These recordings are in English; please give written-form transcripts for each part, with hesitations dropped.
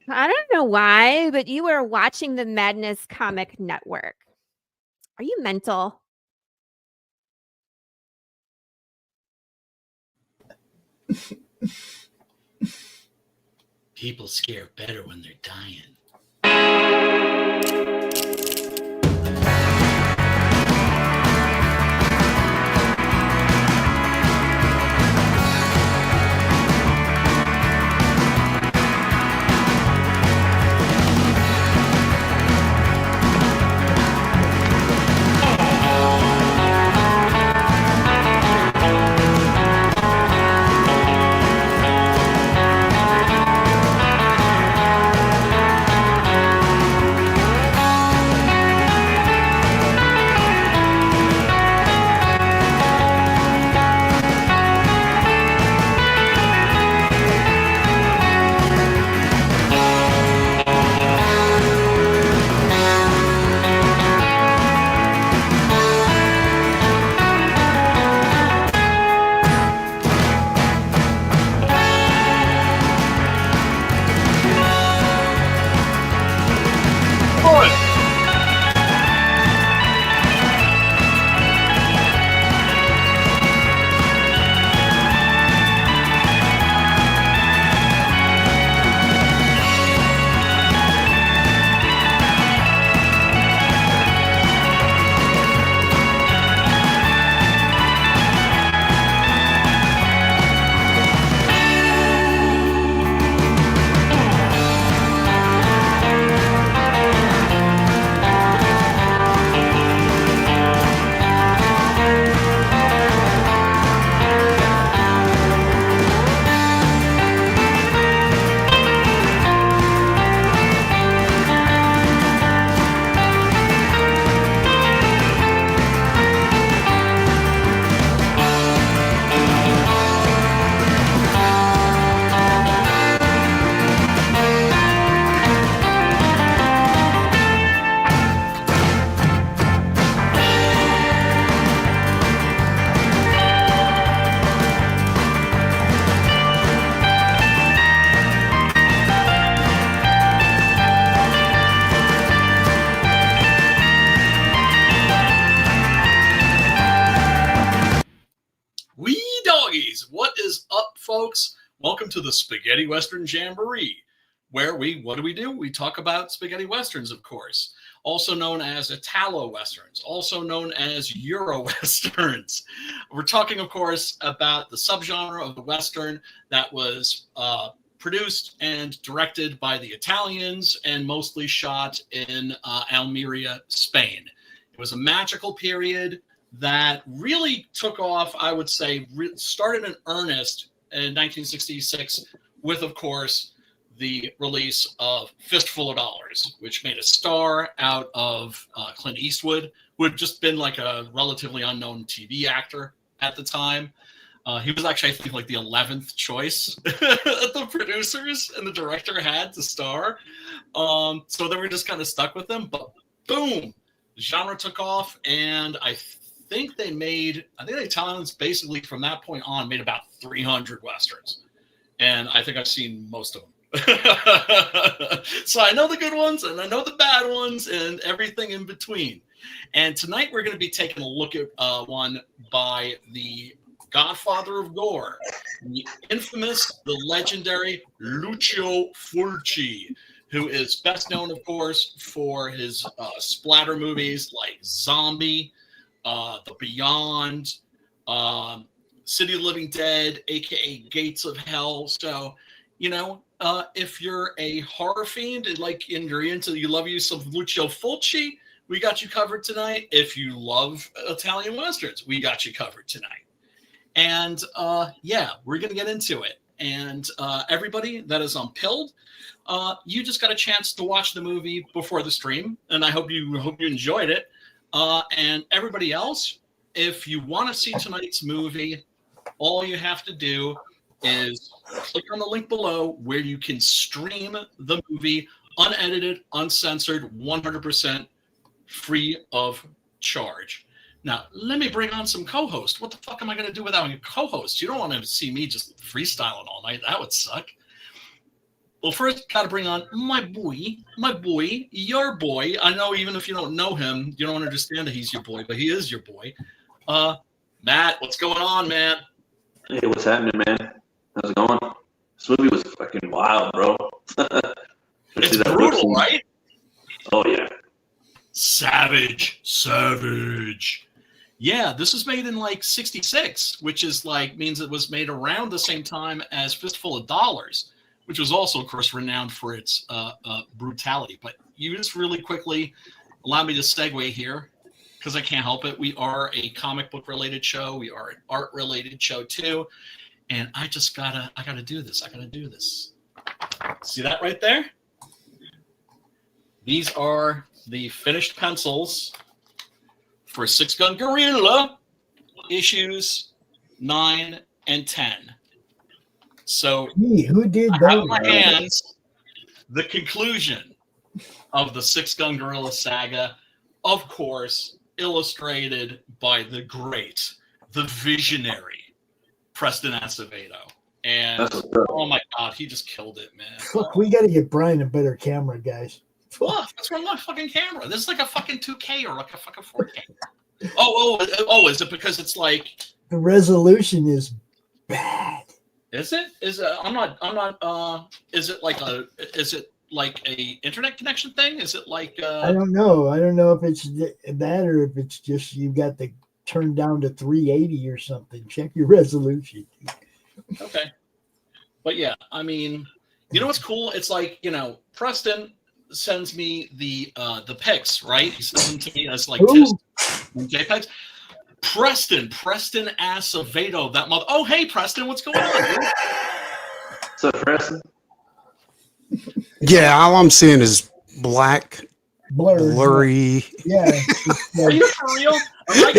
I don't know why, but you were watching the Madness Comic Network. Are you mental? People scare better when they're dying. Folks, welcome to the Spaghetti Western Jamboree, where what do? We talk about spaghetti westerns, of course, also known as Italo westerns, also known as Euro westerns. We're talking, of course, about the subgenre of the western that was produced and directed by the Italians and mostly shot in Almeria, Spain. It was a magical period that really took off, I would say, started in earnest in 1966 with, of course, the release of Fistful of Dollars, which made a star out of Clint Eastwood, who had just been like a relatively unknown TV actor at the time. He was actually, I think, like the 11th choice that the producers and the director had to star. So they were just kind of stuck with him. But boom, the genre took off, and I think the Italians basically from that point on made about 300 westerns, and I think I've seen most of them. So I know the good ones and I know the bad ones and everything in between. And tonight we're going to be taking a look at one by the Godfather of Gore, the infamous, the legendary Lucio Fulci, who is best known, of course, for his splatter movies like Zombie, The Beyond, City of the Living Dead, aka Gates of Hell. So, if you're a horror fiend and you love you some Lucio Fulci, we got you covered tonight. If you love Italian westerns, we got you covered tonight. And we're gonna get into it. And everybody that is unpilled, you just got a chance to watch the movie before the stream, and I hope you enjoyed it. And everybody else, if you want to see tonight's movie, all you have to do is click on the link below where you can stream the movie unedited, uncensored, 100% free of charge. Now, let me bring on some co-hosts. What the fuck am I going to do without a co-host? You don't want to see me just freestyling all night. That would suck. Well, first, got to bring on my boy, your boy. I know even if you don't know him, you don't understand that he's your boy, but he is your boy. Matt, what's going on, man? Hey, what's happening, man? How's it going? This movie was fucking wild, bro. It's brutal, right? Oh, yeah. Savage. Yeah, this was made in like 66, which is like means it was made around the same time as Fistful of Dollars, which was also, of course, renowned for its brutality. But you just really quickly allow me to segue here, because I can't help it. We are a comic book related show. We are an art related show too. And I gotta do this. See that right there? These are the finished pencils for Six Gun Gorilla issues 9 and 10. So who did I that? have in my hands the conclusion of the Six Gun Gorilla saga, of course, illustrated by the great, the visionary Preston Acevedo. And oh my God, he just killed it, man. Look, we got to get Brian a better camera, guys. What? What's wrong with my fucking camera? This is like a fucking 2K or like a fucking 4K. Oh, is it because it's like the resolution is bad? Is it? I'm not is it like a internet connection thing? Is it like I don't know. I don't know if it's that or if it's just you got the turned down to 380 or something. Check your resolution. Okay. But yeah, I mean, you know what's cool? It's like, Preston sends me the pics, right? He sends them to me as like JPEGs. Preston Acevedo, that mother. Oh, hey, Preston, what's going on, dude? What's up, Preston? Yeah, all I'm seeing is black, blurry. Yeah. Are you for real? Dude,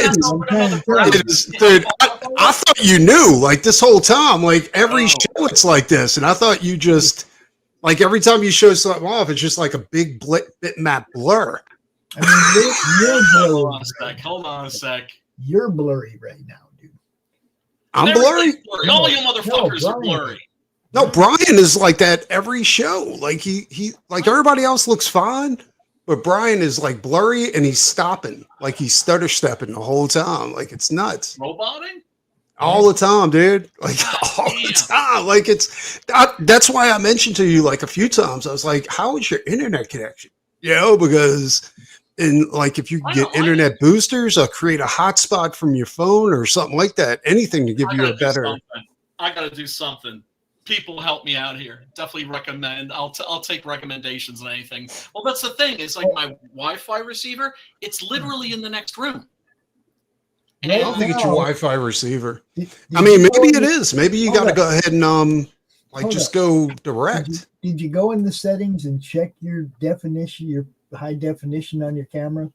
I thought you knew, like, this whole time, like, every show it's like this, and I thought you just, like, every time you show something off, it's just like a big bitmap blur. I mean, you're blurry. Hold on a sec. You're blurry right now, dude. I'm blurry? All you motherfuckers are blurry. No, Brian is like that every show. Like, he like, everybody else looks fine, but Brian is like blurry and he's stopping. Like, he's stutter stepping the whole time. Like, it's nuts. Roboting? All the time, dude. Like, all the time. Like, that's why I mentioned to you like a few times. I was like, how is your internet connection? Because like, if you get internet boosters or create a hotspot from your phone or something like that, anything to give you a better. I got to do something. People help me out here. Definitely recommend. I'll take recommendations and anything. Well, that's the thing. It's like my Wi-Fi receiver. It's literally in the next room. I don't think it's your Wi-Fi receiver. I mean, maybe it is. Maybe you got to go ahead and just go direct. Did you go in the settings and check your definition, your high definition on your camera?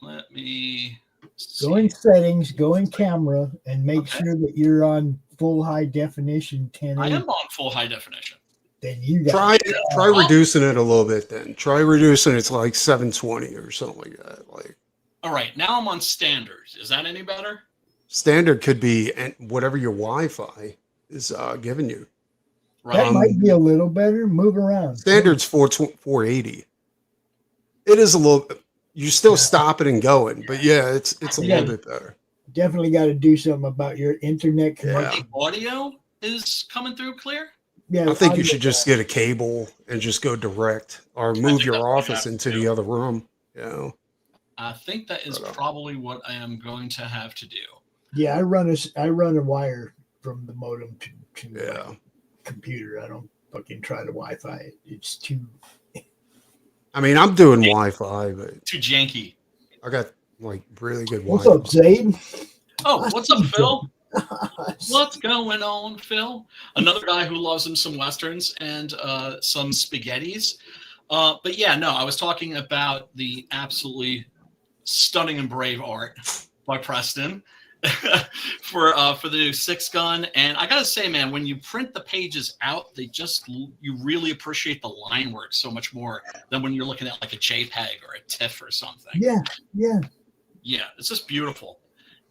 Let me see. Go in settings, go in camera, and make sure that you're on full high definition 1080. I am on full high definition. Then you try reducing it a little bit. Then try reducing it to like 720 or something like that. Like, all right, now I'm on standard. Is that any better? Standard could be whatever your Wi-Fi is giving you. Right. That might be a little better. Move around. Standard's 480. It is a little. You're still stopping and going, but yeah, it's a little bit better. Definitely got to do something about your internet connection. The audio is coming through clear? Yeah, I think you should just get a cable and just go direct, or move your office into the other room. I think that is probably what I am going to have to do. Yeah, I run a wire from the modem to my computer. I don't fucking try to Wi-Fi. It's too. I mean, I'm doing Wi-Fi, but too janky. I got like really good Wi-Fi. What's up, Zayd? Oh, what's up, Phil? What's going on, Phil? Another guy who loves him some Westerns and some spaghettis. But yeah, no, I was talking about the absolutely stunning and brave art by Preston for the new Six Gun. And I gotta say, man, when you print the pages out, you really appreciate the line work so much more than when you're looking at like a JPEG or a TIFF or something. Yeah, it's just beautiful.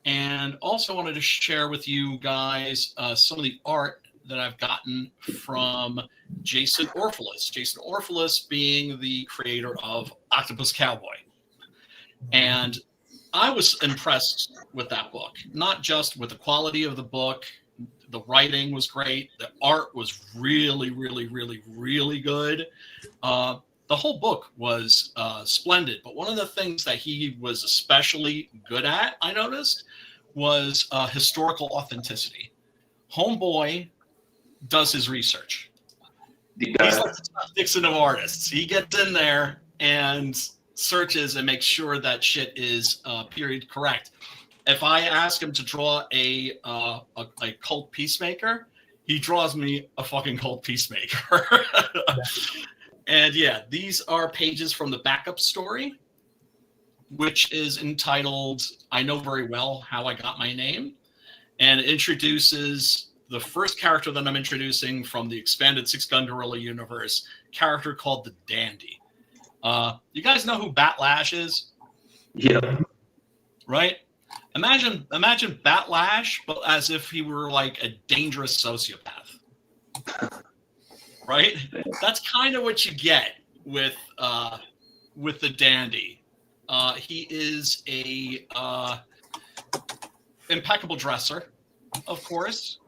And also wanted to share with you guys some of the art that I've gotten from Jason Orpheus. Jason Orpheus being the creator of Octopus Cowboy. And I was impressed with that book, not just with the quality of the book. The writing was great. The art was really, really, really, really good. The whole book was splendid. But one of the things that he was especially good at, I noticed, was historical authenticity. Homeboy does his research. He's like the Dixon of artists. He gets in there and searches and makes sure that shit is period correct. If I ask him to draw a cult peacemaker, he draws me a fucking cult peacemaker. And yeah, these are pages from the backup story, which is entitled I Know Very Well How I Got My Name. And it introduces the first character that I'm introducing from the expanded Six Gun Gorilla universe, character called the Dandy. You guys know who Batlash is? Yeah. Right? Imagine Batlash, but as if he were like a dangerous sociopath. Right? That's kind of what you get with the Dandy. He is a impeccable dresser, of course.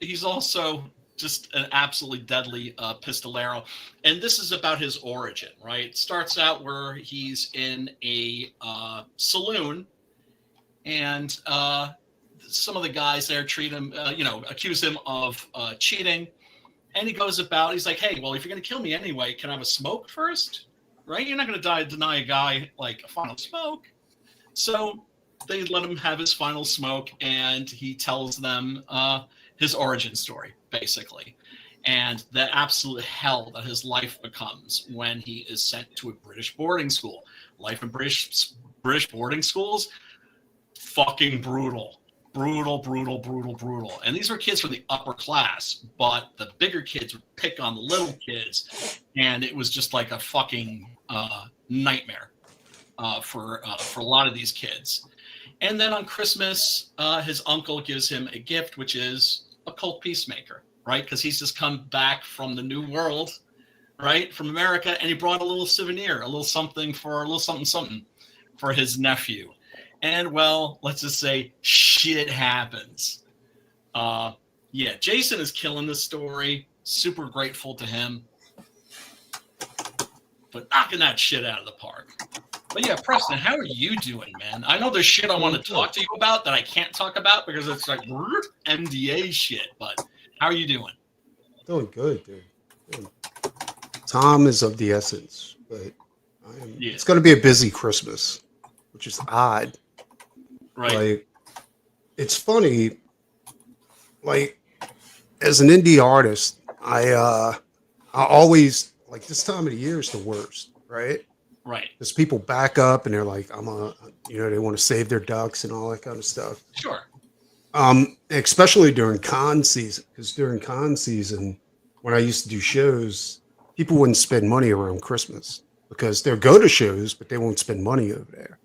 He's also just an absolutely deadly pistolero. And this is about his origin, right? It starts out where he's in a saloon, and some of the guys there treat him, accuse him of cheating. And he goes about, he's like, hey, well, if you're going to kill me anyway, can I have a smoke first? Right? You're not going to deny a guy like a final smoke. So they let him have his final smoke, and he tells them his origin story, basically, and the absolute hell that his life becomes when he is sent to a British boarding school. Life in British boarding schools, fucking brutal. Brutal. And these were kids from the upper class, but the bigger kids would pick on the little kids, and it was just like a fucking nightmare for a lot of these kids. And then on Christmas, his uncle gives him a gift, which is a cult peacemaker, right? Because he's just come back from the New World, right, from America, and he brought a little souvenir, a little something for his nephew. And, well, let's just say shit happens. Jason is killing this story. Super grateful to him. But knocking that shit out of the park. But yeah, Preston, how are you doing, man? I know there's shit I want to talk to you about that I can't talk about because it's like MDA shit. But how are you doing? Doing good, dude. Time is of the essence, but it's going to be a busy Christmas, which is odd. Right. Like, it's funny. Like, as an indie artist, I always like this time of the year is the worst, right? Right. Because people back up and they're like, they want to save their ducks and all that kind of stuff. Sure. Especially during con season, because during con season, when I used to do shows, people wouldn't spend money around Christmas because they'll go to shows, but they won't spend money over there.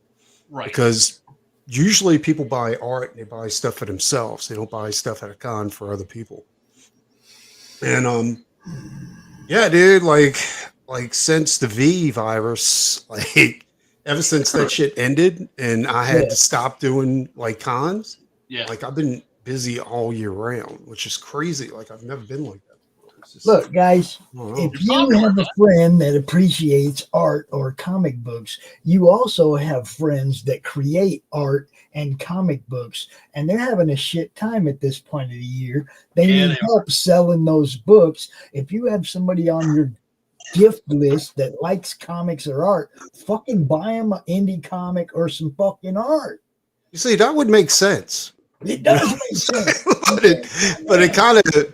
Right. Because usually people buy art and they buy stuff for themselves. They don't buy stuff at a con for other people. And yeah, dude, like since the V virus, like ever since that shit ended and I had to stop doing like cons, like I've been busy all year round, which is crazy. Like I've never been like that before. Look, guys, if you have a friend that appreciates art or comic books, you also have friends that create art and comic books, and they're having a shit time at this point of the year. They need help selling those books. If you have somebody on your gift list that likes comics or art, fucking buy them an indie comic or some fucking art. You see, that would make sense. It does make sense.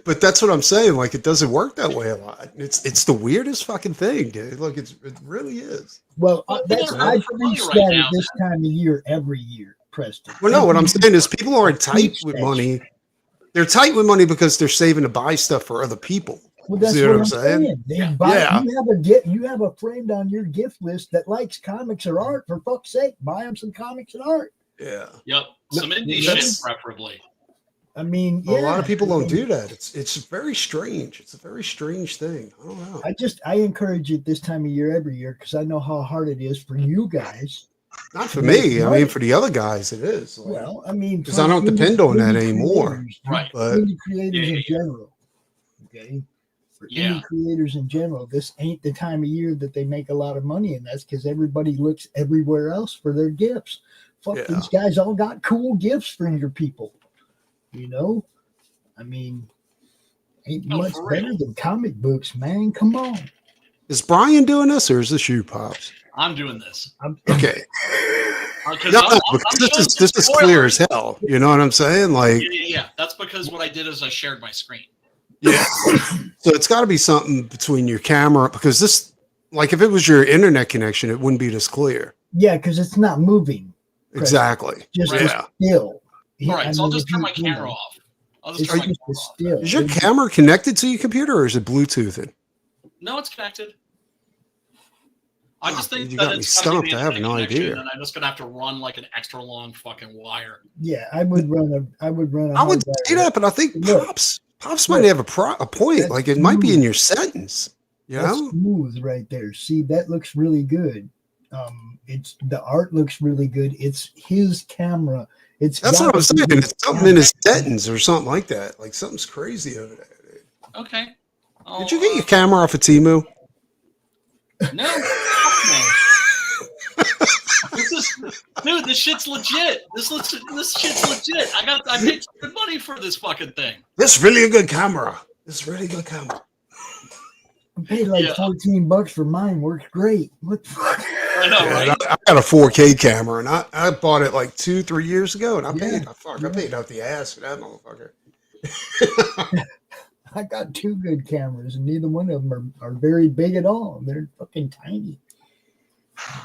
but that's what I'm saying. Like, it doesn't work that way a lot. It's the weirdest fucking thing, dude. Like, it really is. Well, I preach that at this time of year every year, Preston. Well, no, what I'm saying is people aren't tight with money. They're tight with money because they're saving to buy stuff for other people. Well, that's what I'm saying. You have a friend on your gift list that likes comics or art. For fuck's sake, buy them some comics and art. Yeah. Yep. Some indie shit, preferably. I mean, A lot of people don't do that. It's very strange. It's a very strange thing. I don't know. I encourage it this time of year every year because I know how hard it is for you guys. Not for me. I mean, for the other guys, it is. Like, well, I mean, because I don't depend on that anymore. Right. But indie creators in general. Okay. For indie creators in general, this ain't the time of year that they make a lot of money, and that's because everybody looks everywhere else for their gifts. Fuck, these guys all got cool gifts for your people. You know, I mean, ain't much better than comic books, man. Come on. Is Brian doing this, or is this you, Pops? I'm doing this. Okay. Because this is clear as hell. You know what I'm saying? Like, yeah. That's because what I did is I shared my screen. Yeah. So it's got to be something between your camera, because this, like, if it was your internet connection, it wouldn't be this clear. Yeah, because it's not moving. Exactly. Just still. All right, so I'll just turn my camera off. Is your camera connected to your computer, or is it Bluetoothed? No, it's connected. I just think you that got me it's stumped. I have no idea. And I'm just gonna have to run like an extra long fucking wire. Yeah, I would run. I would say that, but I think Pops might have a point. Like, it might be in your sentence. You know, smooth right there. See, that looks really good. It's the art looks really good. It's his camera. That's what I'm saying. It's something in his sentence or something like that. Like, something's crazy over there. Dude. Okay. Did you get your camera off of Temu? No. Dude, this shit's legit. This shit's legit. I paid good money for this fucking thing. This is really a good camera. I paid like $14 for mine. Works great. What the fuck? I know, right? I got a 4K camera, and I bought it like 2-3 years ago, and I paid out the ass for that motherfucker. I got 2 good cameras, and neither one of them are very big at all. They're fucking tiny.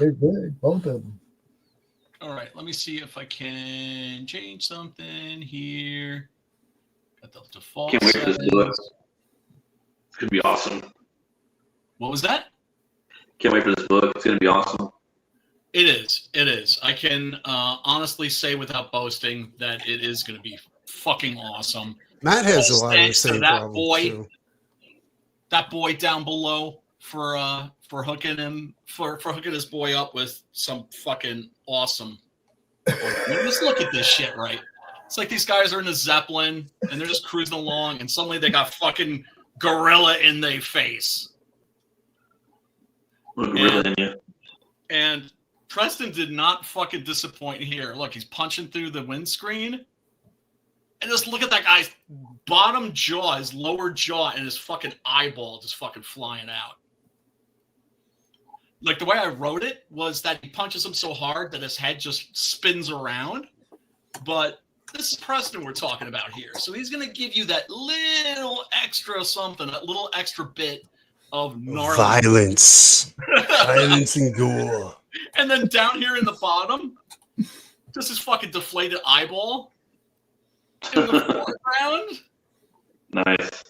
They're good, both of them. All right, let me see if I can change something here. Got the default. Can't wait for this to do it. It's gonna be awesome. What was that? Can't wait for this book. It's gonna be awesome. It is. It is. I can honestly say without boasting that it is going to be fucking awesome. Matt has a lot of the same problems too. That boy down below for hooking him for hooking his boy up with some fucking awesome. Just look at this shit, right? It's like these guys are in a Zeppelin and they're just cruising along, and suddenly they got fucking gorilla in their face. And Preston did not fucking disappoint here. Look, he's punching through the windscreen. And just look at that guy's bottom jaw, his lower jaw, and his fucking eyeball just fucking flying out. Like, the way I wrote it was that he punches him so hard that his head just spins around. But this is Preston we're talking about here. So he's going to give you that little extra something, that little extra bit of gnarly. Violence and gore. And then down here in the bottom, just his fucking deflated eyeball in the foreground. Nice.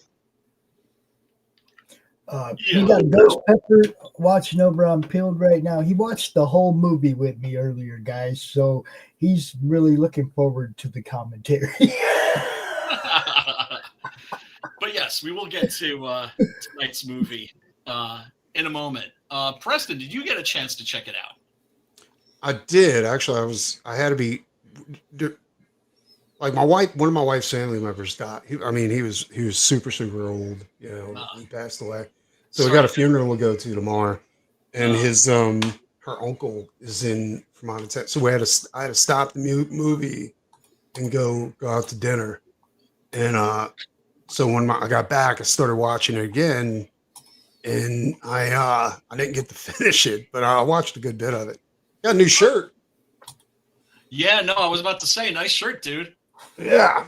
You got Ghost Pepper watching over on Pilled right now. He watched the whole movie with me earlier, guys, so he's really looking forward to the commentary. But yes, we will get to tonight's movie in a moment. Preston, did you get a chance to check it out? I did. Actually, I had to be like, my wife, one of my wife's family members died. He was super, super old, you know, he passed away. So we got a funeral to go to tomorrow, and his, her uncle is from out of town. So I had to stop the movie and go out to dinner. And, so when I got back, I started watching it again, and I didn't get to finish it, but I watched a good bit of it. Got a new shirt. Yeah, no, I was about to say, nice shirt, dude. Yeah.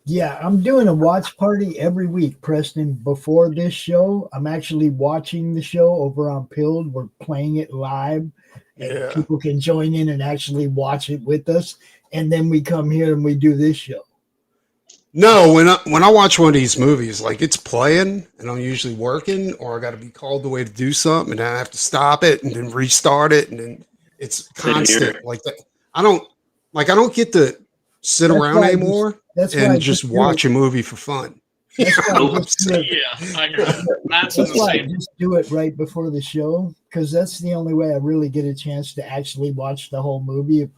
Yeah, I'm doing a watch party every week, Preston. Before this show, I'm actually watching the show over on Pilled. We're playing it live. And people can join in and actually watch it with us. And then we come here and we do this show. No, when I watch one of these movies, like, it's playing and I'm usually working, or I got to be called away to do something, and I have to stop it and then restart it, and then it's constant like that. I don't get sit That's around why I anymore That's why I and just do watch it. a movie for fun. That's why I just do it. Yeah, I hear that. Matt's in That's the why I same. just do it right before the show, because that's the only way I really get a chance to actually watch the whole movie.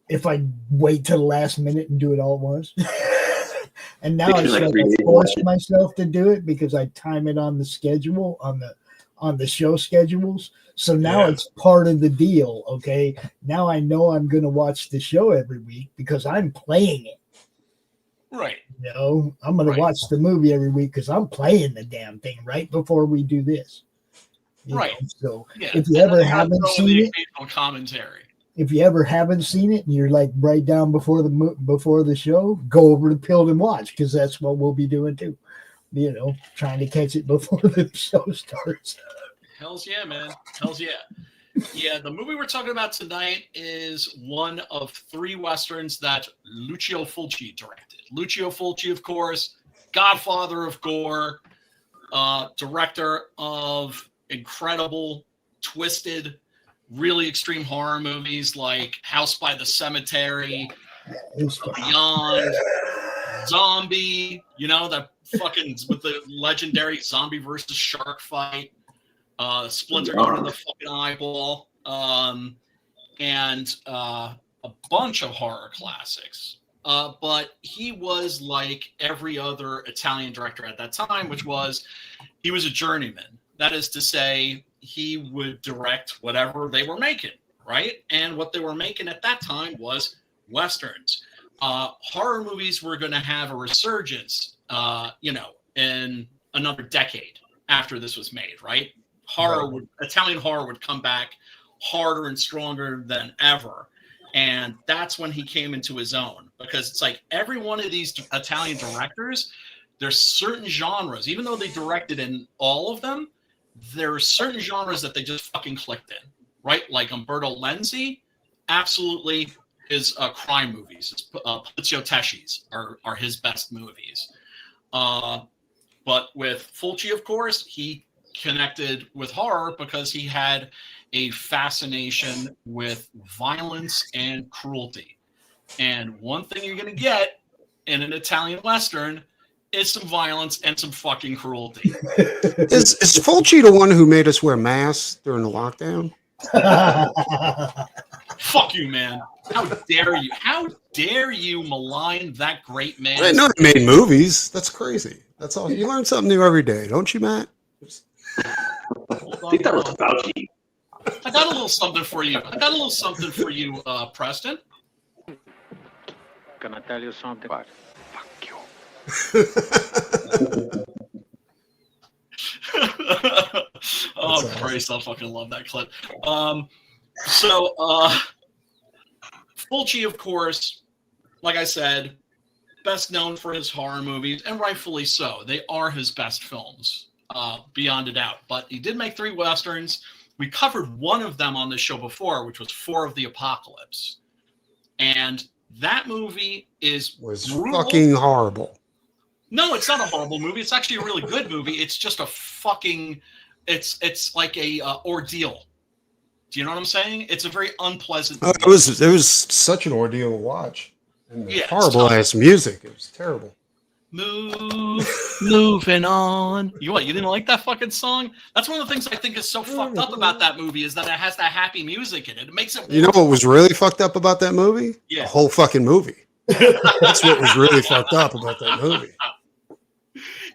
If I wait till the last minute and do it all at once. And now Takes it's me like like 3 I days to force watch it. myself to do it because I time it on the schedule on the show schedules. So now Yeah. it's part of the deal. Okay, now I know I'm going to watch the show every week because I'm playing it. Right. You know, I'm going Right. to watch the movie every week because I'm playing the damn thing right before we do this. You Right. know, so Yeah. if you And ever then gotta haven't throw in seen the it, occasional commentary. if you ever haven't seen it and you're like right down before the show, go over to Pilled and watch because that's what we'll be doing too. You know, trying to catch it before the show starts. Hells yeah, man. Hells yeah. Yeah, the movie we're talking about tonight is one of 3 Westerns that Lucio Fulci directed. Lucio Fulci, of course, Godfather of Gore, director of incredible, twisted, really extreme horror movies like House by the Cemetery, Beyond, Zombie, you know, that fucking with the legendary zombie versus shark fight. Splinter going in the fucking eyeball, and a bunch of horror classics. But he was like every other Italian director at that time, which was he was a journeyman. That is to say, he would direct whatever they were making, right? And what they were making at that time was Westerns. Horror movies were going to have a resurgence, in another decade after this was made, right? Italian horror would come back harder and stronger than ever. And that's when he came into his own, because it's like every one of these Italian directors, there's certain genres, even though they directed in all of them, there are certain genres that they just fucking clicked in, right? Like Umberto Lenzi, absolutely his crime movies, his Polizioteschi's are his best movies. But with Fulci, of course, he connected with horror because he had a fascination with violence and cruelty. And one thing you're going to get in an Italian Western is some violence and some fucking cruelty. Is Fulci the one who made us wear masks during the lockdown? Fuck you, man. How dare you? How dare you malign that great man? I didn't know he made movies. That's crazy. That's all. You learn something new every day, don't you, Matt? I think that was Fauci. I got a little something for you. Preston. Can I tell you something? What? Fuck you. Oh, Christ, I fucking love that clip. Fulci, of course, like I said, best known for his horror movies, and rightfully so. They are his best films, beyond a doubt. But he did make 3 Westerns. We covered one of them on the show before, which was 4 of the Apocalypse. And that movie Was brutal. fucking horrible. No, it's not a horrible movie. It's actually a really good movie. It's just a fucking, it's like a ordeal. Do you know what I'm saying? It's a very unpleasant movie. It was such an ordeal to watch. And Yeah, horrible ass music. It was terrible. Moving on. You didn't like that fucking song? That's one of the things I think is so fucked up about that movie is that it has that happy music in it. It makes it. You know what was really fucked up about that movie? Yeah. The whole fucking movie. That's what was really fucked up about that movie.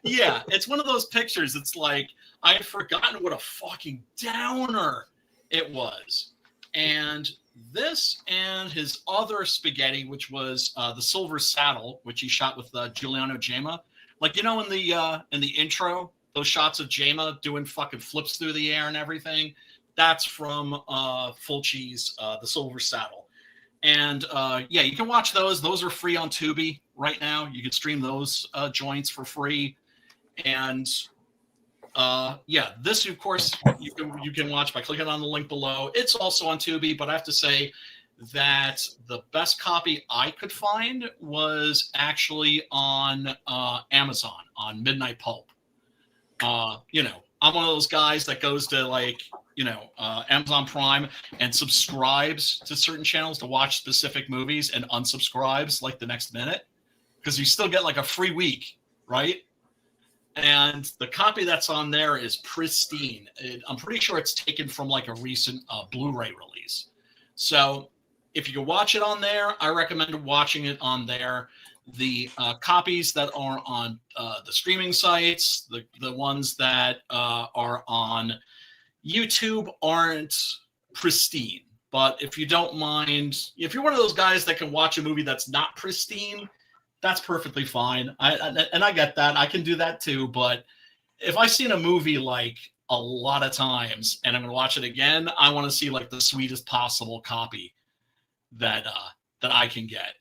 Yeah, it's one of those pictures. It's like I had forgotten what a fucking downer it was. And this and his other spaghetti, which was the Silver Saddle, which he shot with Giuliano Gemma. Like, you know, in the intro, those shots of Gemma doing fucking flips through the air and everything. That's from Fulci's The Silver Saddle. And yeah, you can watch those. Those are free on Tubi right now. You can stream those joints for free. And yeah, this, of course, you can watch by clicking on the link below. It's also on Tubi, but I have to say that the best copy I could find was actually on Amazon on Midnight Pulp. You know, I'm one of those guys that goes to like Amazon Prime and subscribes to certain channels to watch specific movies and unsubscribes like the next minute, because you still get like a free week, right? And the copy that's on there is pristine. I'm pretty sure it's taken from like a recent Blu-ray release. So if you can watch it on there, I recommend watching it on there. The copies that are on the streaming sites, the ones that are on YouTube aren't pristine. But if you don't mind, if you're one of those guys that can watch a movie that's not pristine, that's perfectly fine. I get that. I can do that too. But if I've seen a movie like a lot of times and I'm going to watch it again, I want to see like the sweetest possible copy that I can get.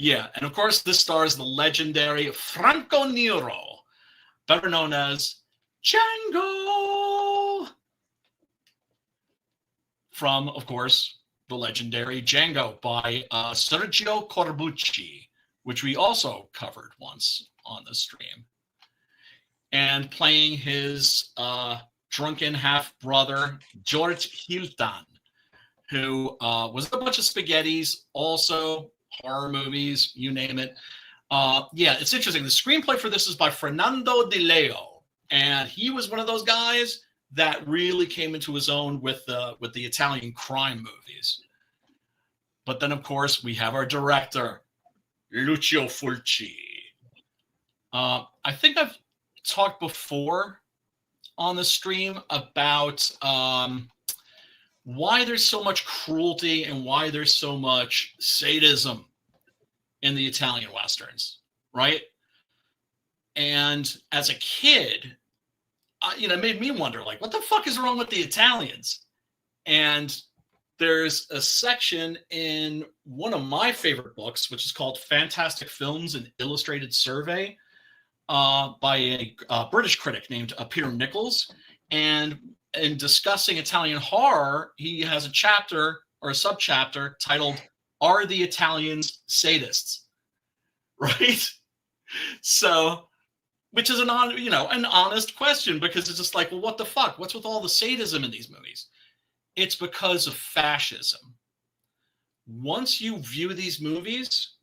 Yeah, and of course this stars the legendary Franco Nero, better known as Django, from, of course, the legendary Django by Sergio Corbucci, which we also covered once on the stream. And playing his drunken half-brother, George Hilton, who was in a bunch of spaghettis, also horror movies, you name it. Yeah, it's interesting. The screenplay for this is by Fernando De Leo, and he was one of those guys that really came into his own with the Italian crime movies. But then, of course, we have our director, Lucio Fulci. I think I've talked before on the stream about why there's so much cruelty and why there's so much sadism in the Italian Westerns, right? And as a kid, it made me wonder, like, what the fuck is wrong with the Italians? And there's a section in one of my favorite books, which is called Fantastic Films, an Illustrated Survey, by a British critic named Peter Nichols. And in discussing Italian horror, he has a chapter or a subchapter titled, "Are the Italians Sadists?" Right? So, which is an honest question, because it's just like, well, what the fuck? What's with all the sadism in these movies? It's because of fascism. Once you view these movies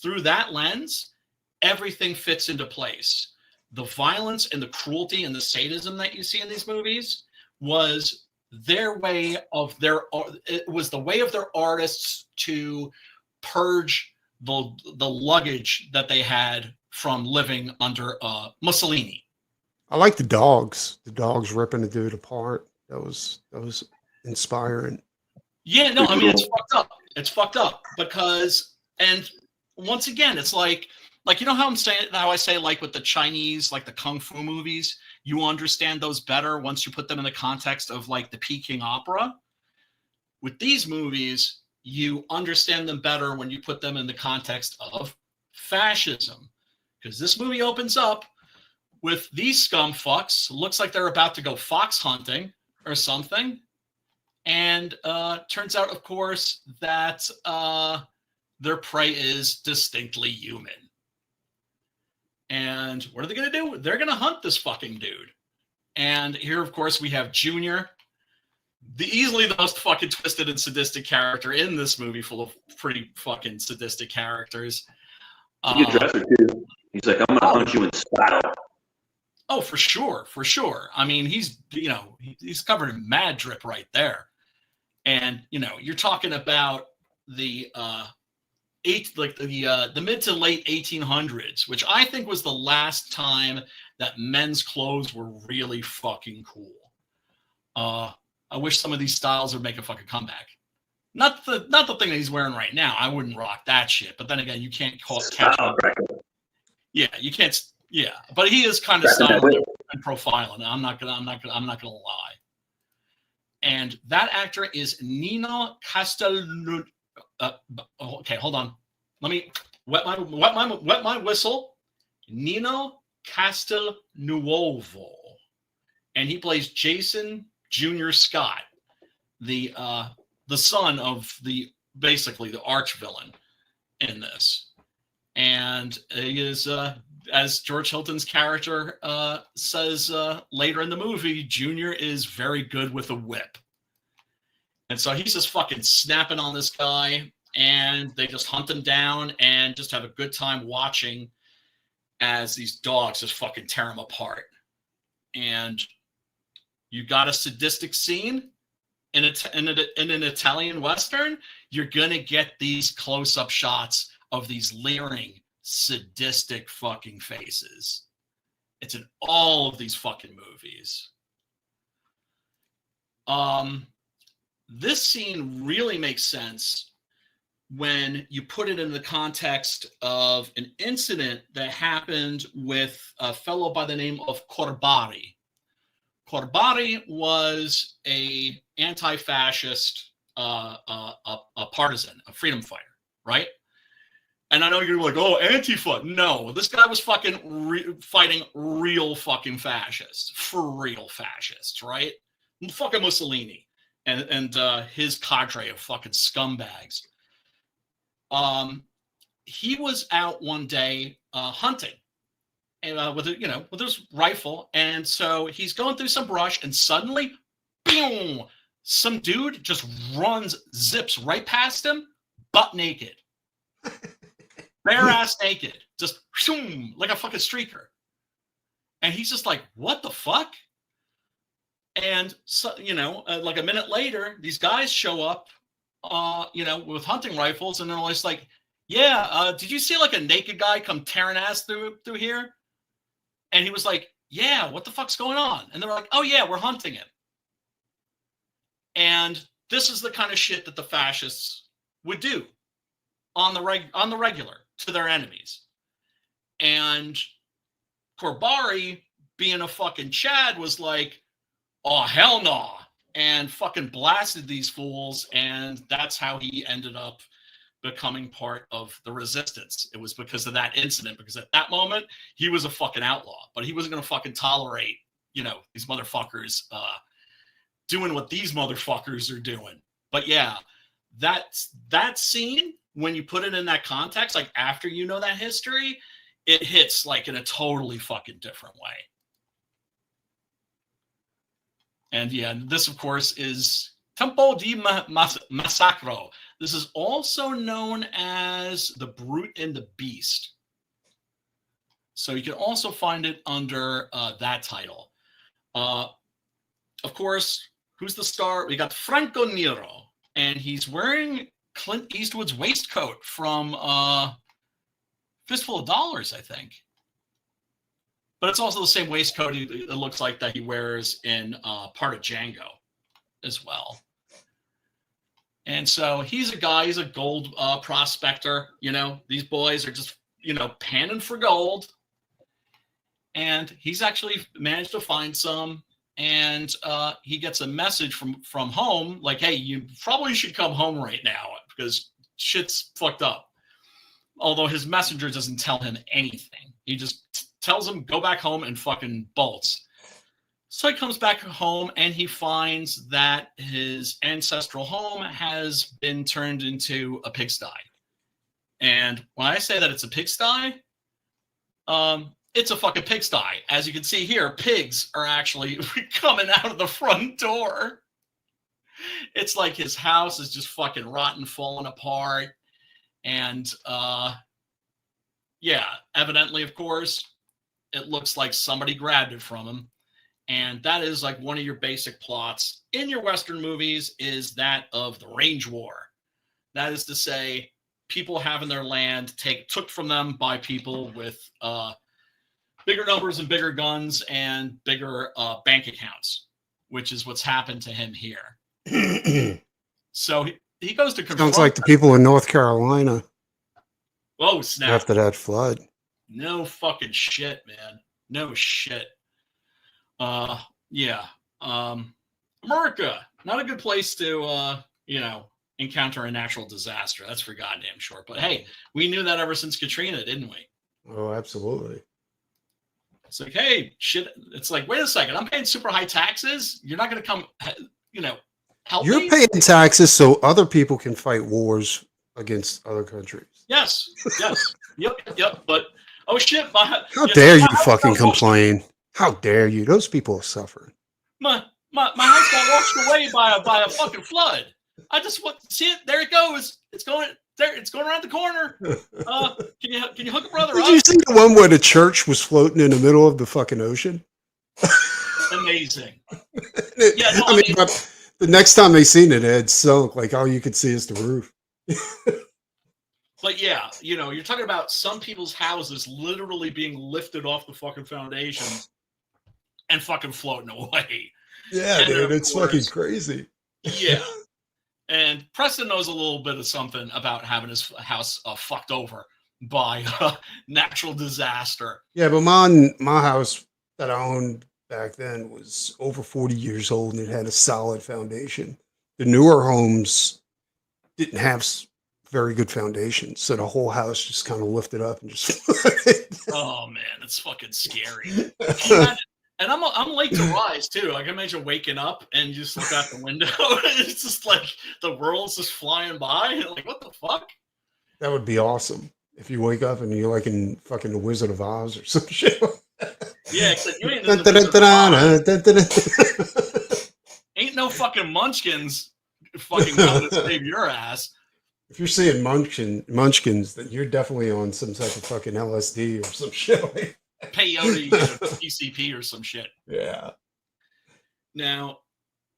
through that lens, everything fits into place. The violence and the cruelty and the sadism that you see in these movies was their way of it was the way of their artists to purge the luggage that they had from living under Mussolini. I like the dogs ripping the dude apart. That was inspiring. Yeah, no, I mean, it's fucked up. It's fucked up because, and once again, it's like how I say, like with the Chinese, like the Kung Fu movies, you understand those better once you put them in the context of like the Peking opera. With these movies, you understand them better when you put them in the context of fascism. Because this movie opens up with these scum fucks, looks like they're about to go fox hunting or something. And turns out, of course, that their prey is distinctly human. And what are they going to do? They're going to hunt this fucking dude. And here, of course, we have Junior, easily the most fucking twisted and sadistic character in this movie, full of pretty fucking sadistic characters. He's a dresser, too. He's like, I'm going to hunt you in style. Oh, for sure, for sure. I mean, he's covered in mad drip right there. And, you're talking about the the mid to late 1800s, which I think was the last time that men's clothes were really fucking cool. I wish some of these styles would make a fucking comeback. Not the thing that he's wearing right now. I wouldn't rock that shit. But then again, you can't catch him. Yeah, you can't. Yeah, but he is kind of styling and profiling. I'm not gonna lie. And that actor is Nino Castel. Okay, hold on. Let me wet my whistle. Nino Castelnuovo, and he plays Jason Junior Scott, the son of basically the arch villain in this. And he is as George Hilton's character says later in the movie, Junior is very good with a whip. And so he's just fucking snapping on this guy, and they just hunt him down and just have a good time watching as these dogs just fucking tear him apart. And you got a sadistic scene in an Italian Western, you're going to get these close-up shots of these leering, sadistic fucking faces. It's in all of these fucking movies. This scene really makes sense when you put it in the context of an incident that happened with a fellow by the name of Corbari. Corbari was a anti-fascist a partisan, a freedom fighter, right? And I know you're like, oh, Antifa. No, this guy was fucking fighting real fucking fascists, for real fascists, right? Fucking Mussolini and his cadre of fucking scumbags. He was out one day hunting, and with his rifle, and so he's going through some brush, and suddenly, boom, some dude just zips right past him, butt naked, bare ass naked, just shoom, like a fucking streaker, and he's just like, what the fuck? And so, like a minute later, these guys show up, with hunting rifles, and they're always like, yeah, did you see like a naked guy come tearing ass through here? And he was like, yeah, what the fuck's going on? And they're like, oh yeah, we're hunting him. And this is the kind of shit that the fascists would do on the regular to their enemies. And Corbari, being a fucking Chad, was like, oh, hell no. And fucking blasted these fools. And that's how he ended up becoming part of the resistance. It was because of that incident, because at that moment, he was a fucking outlaw. But he wasn't going to fucking tolerate, these motherfuckers doing what these motherfuckers are doing. But yeah, that scene, when you put it in that context, like after you know that history, it hits like in a totally fucking different way. And yeah, this of course is Tempo di Massacre. This is also known as The Brute and the Beast. So you can also find it under that title. Of course, who's the star? We got Franco Nero, and he's wearing Clint Eastwood's waistcoat from Fistful of Dollars, I think. But it's also the same waistcoat it looks like that he wears in part of Django as well. And so he's a gold prospector. These boys are just, panning for gold. And he's actually managed to find some. And he gets a message from home, like, hey, you probably should come home right now because shit's fucked up. Although his messenger doesn't tell him anything. He just tells him, go back home and fucking bolts. So he comes back home and he finds that his ancestral home has been turned into a pigsty. And when I say that it's a pigsty, it's a fucking pigsty. As you can see here, pigs are actually coming out of the front door. It's like his house is just fucking rotten, falling apart. And yeah, evidently, of course, it looks like somebody grabbed it from him. And that is like one of your basic plots in your Western movies, is that of the Range War. That is to say, people having their land took from them by people with bigger numbers and bigger guns and bigger bank accounts, which is what's happened to him here. So he goes to confront. Sounds like the people in North Carolina. Whoa, snap. After that flood. No fucking shit, man. No shit. Yeah. America, not a good place to, encounter a natural disaster. That's for goddamn sure. But hey, we knew that ever since Katrina, didn't we? Oh, absolutely. It's like, hey, shit. It's like, wait a second. I'm paying super high taxes. You're not going to come, help me? You're paying taxes so other people can fight wars against other countries. Yes. Yep. But Oh shit! How dare you fucking complain? How dare you? Those people are suffering. My house got washed away by a fucking flood. I just want to see it. There it goes. It's going there. It's going around the corner. Can you hook a brother up? Did you see the one where the church was floating in the middle of the fucking ocean? Amazing. Yeah, no, I mean, but the next time they seen it, it had sunk. Like all you could see is the roof. But yeah, you're talking about some people's houses literally being lifted off the fucking foundation and fucking floating away. Yeah, dude, it's fucking crazy. Yeah. And Preston knows a little bit of something about having his house fucked over by natural disaster. Yeah, but my house that I owned back then was over 40 years old and it had a solid foundation. The newer homes didn't have very good foundations, so the whole house just kind of lifted up and just Oh man, it's fucking scary. And I'm late to rise too. I can imagine waking up and just look out the window. It's just like the world's just flying by. Like, what the fuck? That would be awesome if you wake up and you're like in fucking the Wizard of Oz or some shit. Yeah, except you ain't in the ain't no fucking munchkins fucking coming to save your ass. If you're seeing munchkins, then you're definitely on some type of fucking LSD or some shit. Peyote, PCP or some shit. Yeah. Now,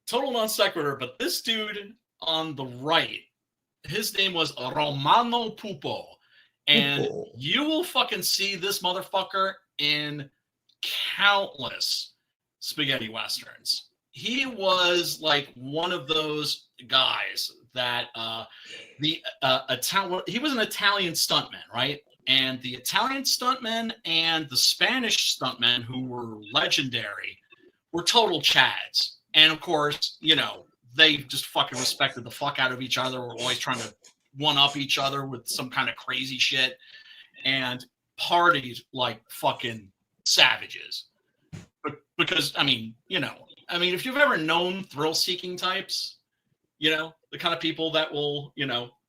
total non sequitur, but this dude on the right, his name was Romano Pupo. And you will fucking see this motherfucker in countless spaghetti westerns. He was like one of those guys that he was an Italian stuntman, right? And the Italian stuntmen and the Spanish stuntmen, who were legendary, were total chads. And of course, they just fucking respected the fuck out of each other. Were always trying to one up each other with some kind of crazy shit and partied like fucking savages. But because if you've ever known thrill-seeking types, the kind of people that will,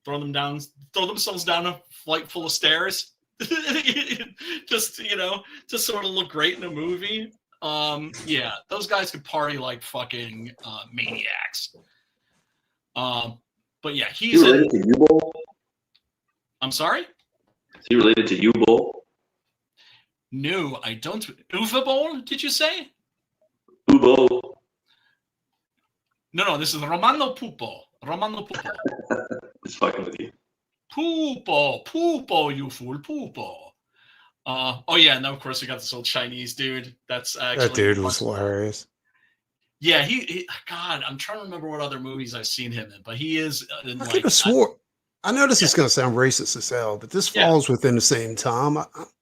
throw themselves down a flight full of stairs, just to sort of look great in a movie. Yeah, those guys could party like fucking maniacs. But yeah, he's related to U-Bowl? I'm sorry? Is he related to U-Bowl? No, I don't. Uwe Boll, did you say? U-Bowl. No, this is Romano Pupo. Romano Pupo. Just fucking with you. Pupo, you fool, Pupo. Oh yeah, and then of course we got this old Chinese dude. That's actually that dude was hilarious. Yeah, he God, I'm trying to remember what other movies I've seen him in, but he is. I could have swore. I know this is going to sound racist as hell, but this falls within the same time.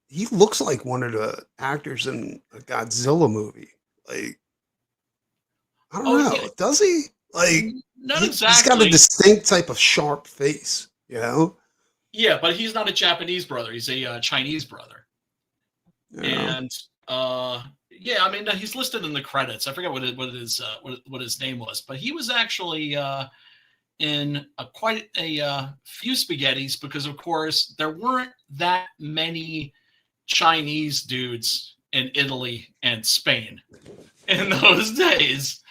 He looks like one of the actors in a Godzilla movie. Like, I don't know. Yeah. Does he? Like, not exactly. He's got a distinct type of sharp face, Yeah, but he's not a Japanese brother. He's a Chinese brother. And yeah, I mean, he's listed in the credits. I forget what his name was, but he was actually in quite a few spaghettis because, of course, there weren't that many Chinese dudes in Italy and Spain in those days.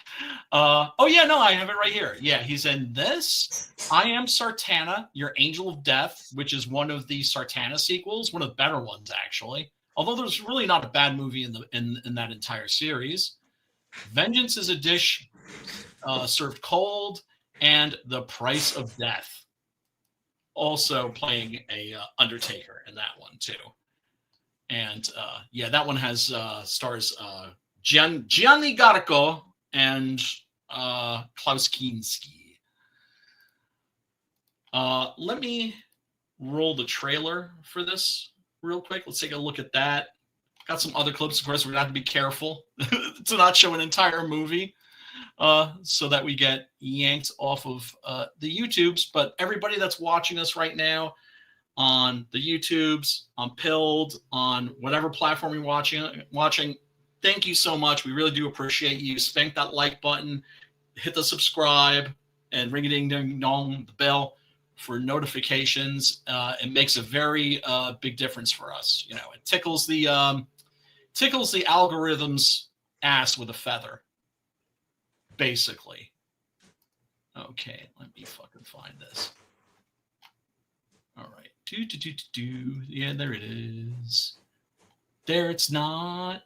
Oh yeah, no, I have it right here. Yeah, he's in this. I Am Sartana, Your Angel of Death, which is one of the Sartana sequels, one of the better ones actually. Although there's really not a bad movie in that entire series. Vengeance is a Dish Served Cold, and The Price of Death. Also playing a Undertaker in that one too. And yeah, that one has stars Gianni Garco and Klaus Kinski. Let me roll the trailer for this real quick. Let's take a look at that. Got some other clips. Of course, we're going to have to be careful to not show an entire movie so that we get yanked off of the YouTubes. But everybody that's watching us right now on the YouTubes, on Pilled, on whatever platform you're watching, thank you so much. We really do appreciate you. Spank that like button, hit the subscribe, and ring-a-ding-ding-dong, the bell for notifications. It makes a very big difference for us. You know, it tickles the algorithm's ass with a feather, basically. Okay, let me fucking find this. All right. Yeah, there it is. There it's not.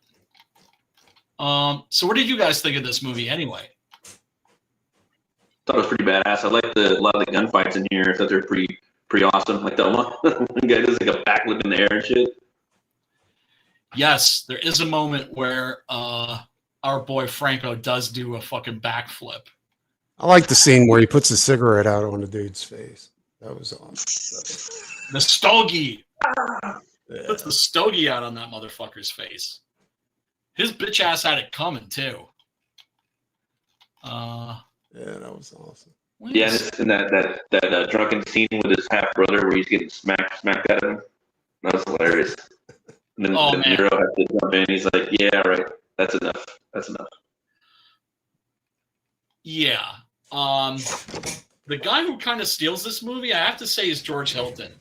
So what did you guys think of this movie anyway? Thought it was pretty badass. I liked a lot of the gunfights in here. I thought they were pretty awesome. Like the one guy does like a backflip in the air and shit. Yes, there is a moment where our boy Franco does do a fucking backflip. I like the scene where he puts a cigarette out on the dude's face. That was awesome. The stogie. Yeah. Puts the stogie out on that motherfucker's face. His bitch ass had it coming too. Yeah, that was awesome. Yeah, and that drunken scene with his half brother where he's getting smacked out of him. That was hilarious. And then Nero has to jump in. He's like, "Yeah, right. That's enough. That's enough." Yeah. The guy who kind of steals this movie, I have to say, is George Hilton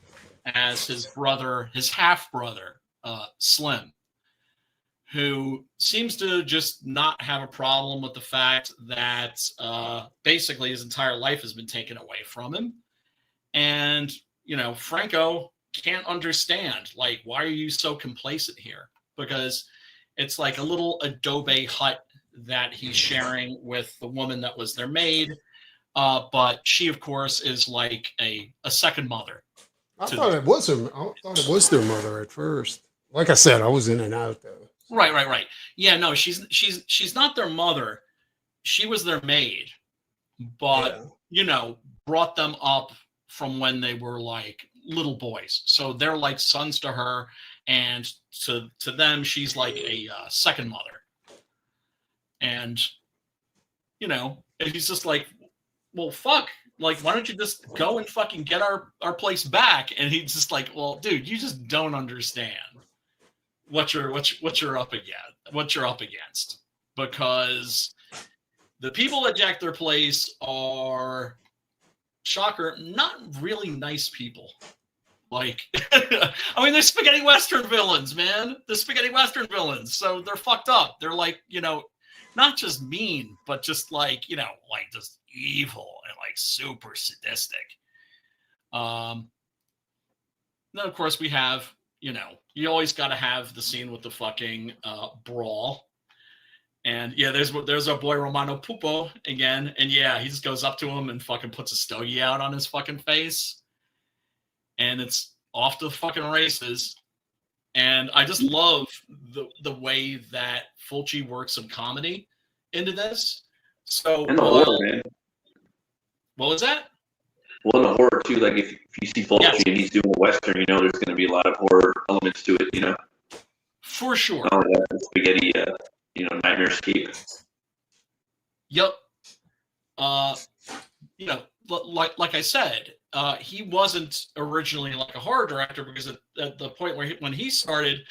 as his brother, his half brother, Slim, who seems to just not have a problem with the fact that basically his entire life has been taken away from him. And, you know, Franco can't understand, like, why are you so complacent here? Because it's like a little adobe hut that he's sharing with the woman that was their maid. But she, of course, is like a second mother. I thought it was their mother at first. Like I said, I was in and out though. Right. Yeah, no, she's not their mother. She was their maid, but you know, brought them up from when they were like little boys. So they're like sons to her, and to them, she's like a second mother. And you know, and he's just like, well, fuck. Like, why don't you just go and fucking get our place back? And he's just like, well, dude, you just don't understand what you're up against, because the people that jack their place are, shocker, not really nice people. Like, I mean, they're spaghetti western villains, man. They're spaghetti western villains, so they're fucked up. They're like, you know, not just mean, but just like, you know, like just evil and like super sadistic. Then of course we have, you know, you always got to have the scene with the fucking brawl. And yeah, there's our boy Romano Pupo again. And yeah, he just goes up to him and fucking puts a stogie out on his fucking face. And it's off to the fucking races. And I just love the way that Fulci works some comedy into this. So, and the horror, man. What was that? Well, the horror too. Like if you see Fulci and he's doing a western, you know, there's going to be a lot of horror elements to it. You know, for sure. Spaghetti, you know, nightmare-scape. Yep. You know, like I said, he wasn't originally like a horror director, because at the point when he started,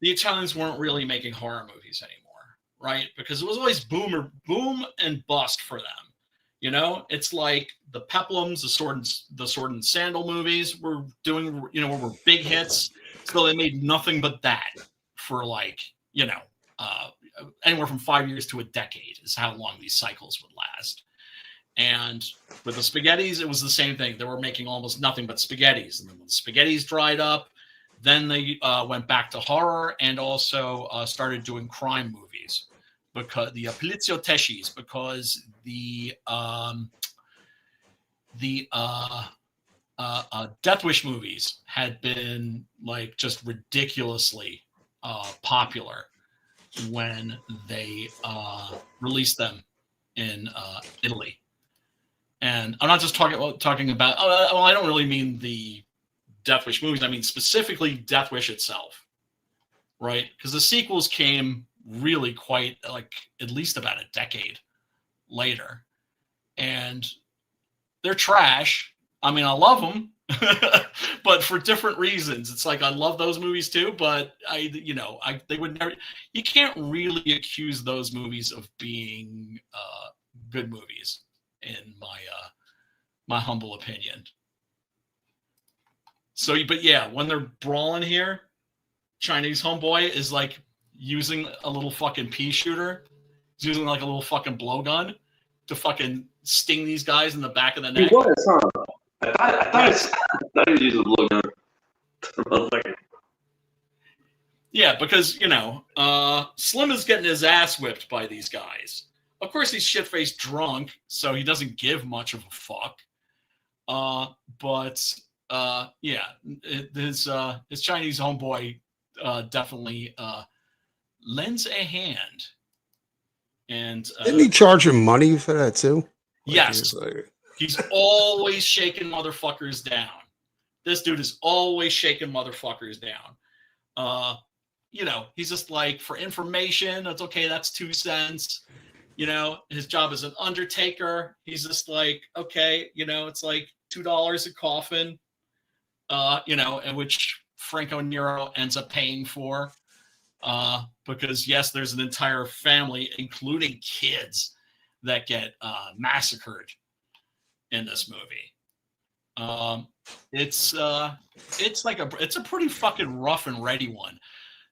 the Italians weren't really making horror movies anymore, right? Because it was always boom and bust for them. You know, it's like the Peplums, the Sword and Sandal movies were doing, you know, were big hits. So they made nothing but that for like, you know, anywhere from 5 years to a decade is how long these cycles would last. And with the spaghettis, it was the same thing. They were making almost nothing but spaghettis. And then when the spaghettis dried up, then they went back to horror and also started doing crime movies, because the poliziotteschi, because the Death Wish movies had been like just ridiculously popular when they released them in Italy. And I'm not just talking about. Well, I don't really mean the Death Wish movies. I mean specifically Death Wish itself, right? Because the sequels came really quite like at least about a decade later, and they're trash. I mean, I love them, but for different reasons. It's like I love those movies too, but they would never. You can't really accuse those movies of being good movies, in my humble opinion. So, but yeah, when they're brawling here, Chinese homeboy is like using a little fucking pea shooter. He's using like a little fucking blowgun to fucking sting these guys in the back of the neck. He was, huh? I thought he was using a blowgun. Yeah, because, Slim is getting his ass whipped by these guys. Of course, he's shit-faced drunk, so he doesn't give much of a fuck. His Chinese homeboy definitely lends a hand. And didn't he charge him money for that too? Yes. He's always shaking motherfuckers down. This dude is always shaking motherfuckers down. He's just like, for information, that's okay, that's 2 cents. His job as an undertaker, he's just like, okay, it's like $2 a coffin, and which Franco Nero ends up paying for. Because yes, there's an entire family, including kids, that get massacred in this movie. It's a pretty fucking rough and ready one.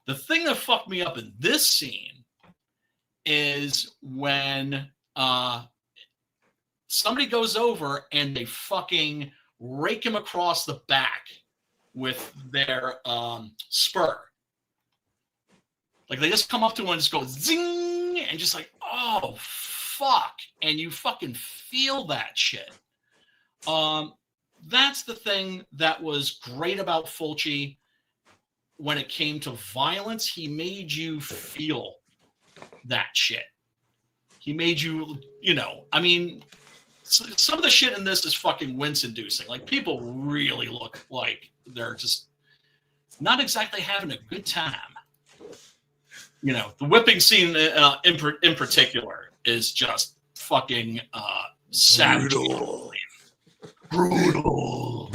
The thing that fucked me up in this scene is when somebody goes over and they fucking rake him across the back with their spur. Like, they just come up to him and just go zing, and just like, oh fuck, and you fucking feel that shit. That's the thing that was great about Fulci. When it came to violence, he made you feel that shit. He made you, some of the shit in this is fucking wince-inducing. Like, people really look like they're just not exactly having a good time. The whipping scene in particular is just fucking savage. Brutal.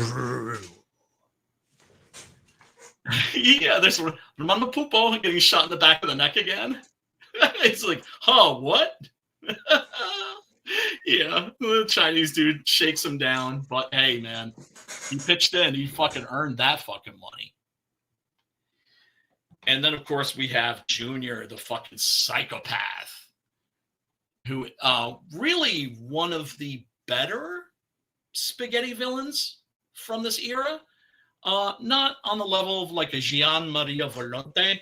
Yeah, there's Romano Pupo getting shot in the back of the neck again. It's like, oh, what? Yeah, the Chinese dude shakes him down, but hey, man, he pitched in. He fucking earned that fucking money. And then, of course, we have Junior, the fucking psychopath, who really one of the better spaghetti villains from this era. Not on the level of like a Gian Maria Volonté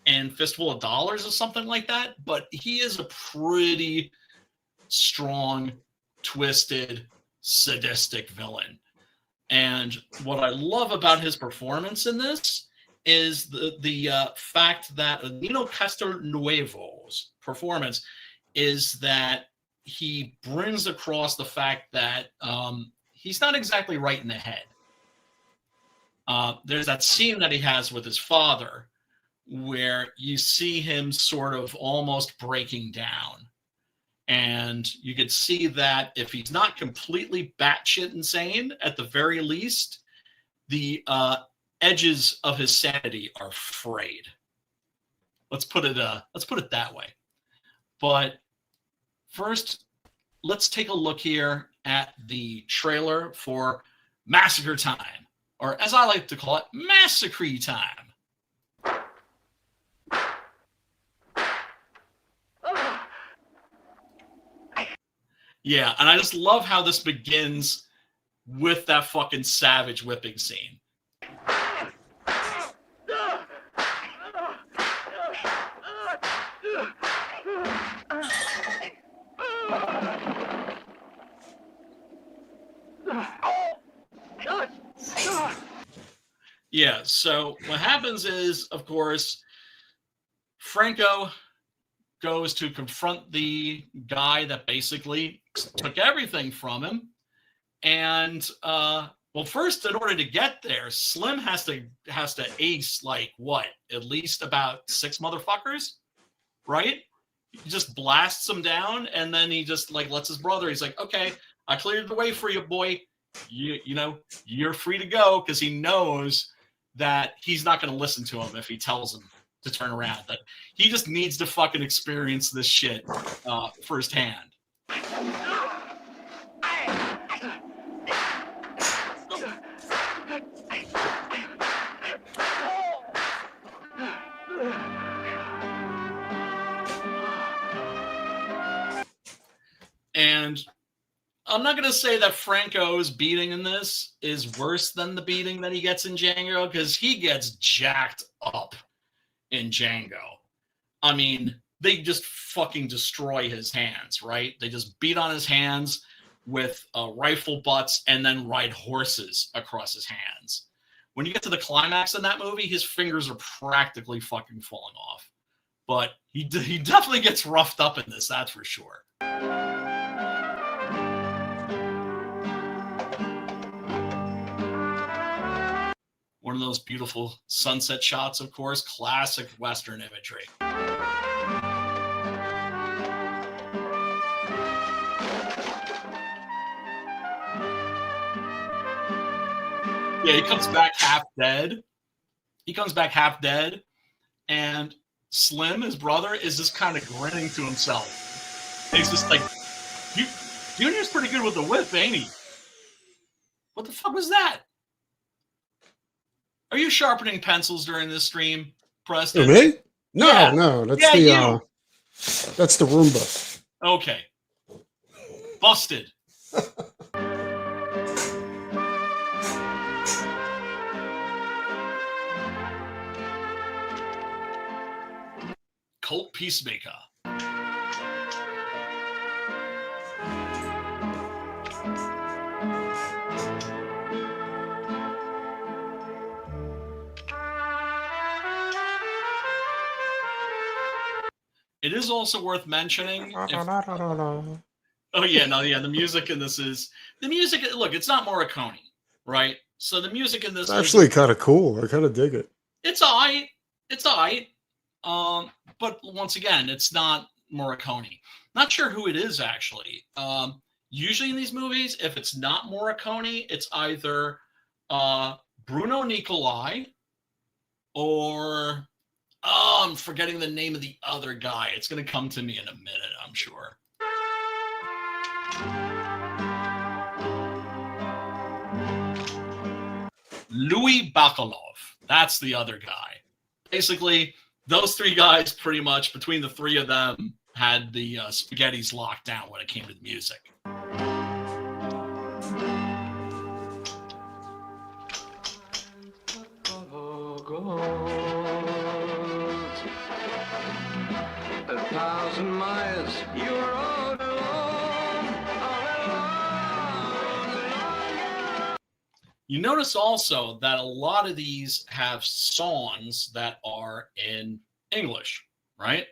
and Fistful of Dollars or something like that, but he is a pretty strong, twisted, sadistic villain. And what I love about his performance in this is the fact that Nino Castelnuovo's performance is that he brings across the fact that he's not exactly right in the head. There's that scene that he has with his father where you see him sort of almost breaking down. And you could see that if he's not completely batshit insane, at the very least, the edges of his sanity are frayed. Let's put it that way. But first, let's take a look here at the trailer for Massacre Time, or as I like to call it, Massacre Time. Yeah, and I just love how this begins with that fucking savage whipping scene. Yeah, so what happens is, of course, Franco goes to confront the guy that basically took everything from him. And, well, first, in order to get there, Slim has to ace, like, what, at least about 6 motherfuckers, right? He just blasts them down, and then he just, like, lets his brother, he's like, okay, I cleared the way for you, boy. You know, you're free to go, because he knows that he's not going to listen to him if he tells him to turn around. That he just needs to fucking experience this shit firsthand. And I'm not going to say that Franco's beating in this is worse than the beating that he gets in Django, because he gets jacked up in Django. I mean, they just fucking destroy his hands, right? They just beat on his hands with rifle butts and then ride horses across his hands. When you get to the climax in that movie, his fingers are practically fucking falling off. But he definitely gets roughed up in this, that's for sure. One of those beautiful sunset shots, of course, classic Western imagery. Yeah, he comes back half dead. And Slim, his brother, is just kind of grinning to himself. And he's just like, Junior's pretty good with the whip, ain't he? What the fuck was that? Are you sharpening pencils during this stream, Preston? Who, me? No, Yeah. no. That's that's the Roomba. Okay. Busted. Colt Peacemaker. It is also worth mentioning. The music in this is Look, it's not Morricone, right? So the music in this It's actually kind of cool. I kind of dig it. It's alright. But once again, it's not Morricone. Not sure who it is actually. Usually in these movies, if it's not Morricone, it's either Bruno Nicolai or I'm forgetting the name of the other guy. It's going to come to me in a minute, I'm sure. Louis Bacalov. That's the other guy. Basically, those three guys, pretty much, between the three of them, had the spaghettis locked down when it came to the music. You notice also that a lot of these have songs that are in English, right?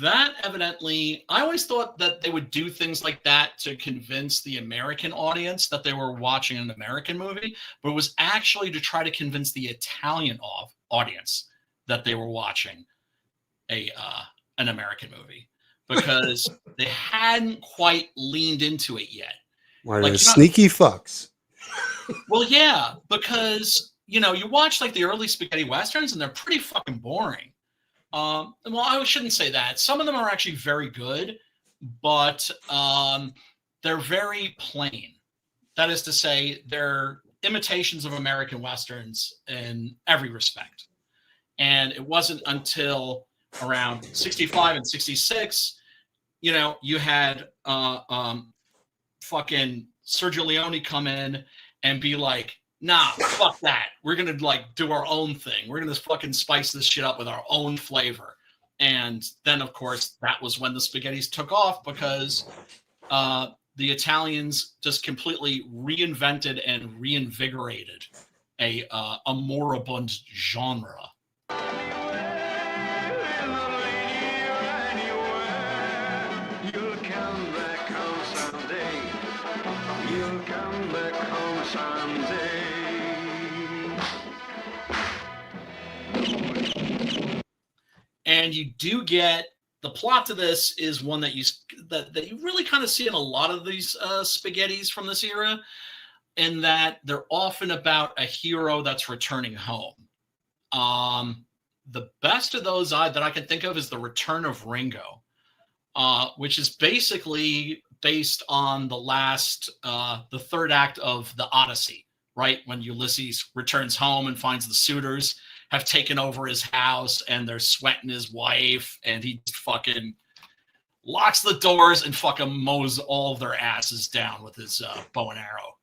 That evidently, I always thought that they would do things like that to convince the American audience that they were watching an American movie, but it was actually to try to convince the Italian audience that they were watching an American movie, because they hadn't quite leaned into it yet. Why are sneaky fucks? Well, yeah, because, you watch like the early spaghetti westerns and they're pretty fucking boring. Well, I shouldn't say that. Some of them are actually very good, but they're very plain. That is to say, they're imitations of American westerns in every respect. And it wasn't until around 65 and 66, you had fucking Sergio Leone come in and be like, nah, fuck that. We're going to do our own thing. We're going to fucking spice this shit up with our own flavor. And then, of course, that was when the spaghettis took off, because the Italians just completely reinvented and reinvigorated a moribund genre. And you do get the plot to this is one that you really kind of see in a lot of these spaghettis from this era, in that they're often about a hero that's returning home. The best of those that I can think of is The Return of Ringo, which is basically based on the third act of the Odyssey, right? When Ulysses returns home and finds the suitors have taken over his house and they're sweating his wife, and he fucking locks the doors, and fucking mows all of their asses down with his bow and arrow.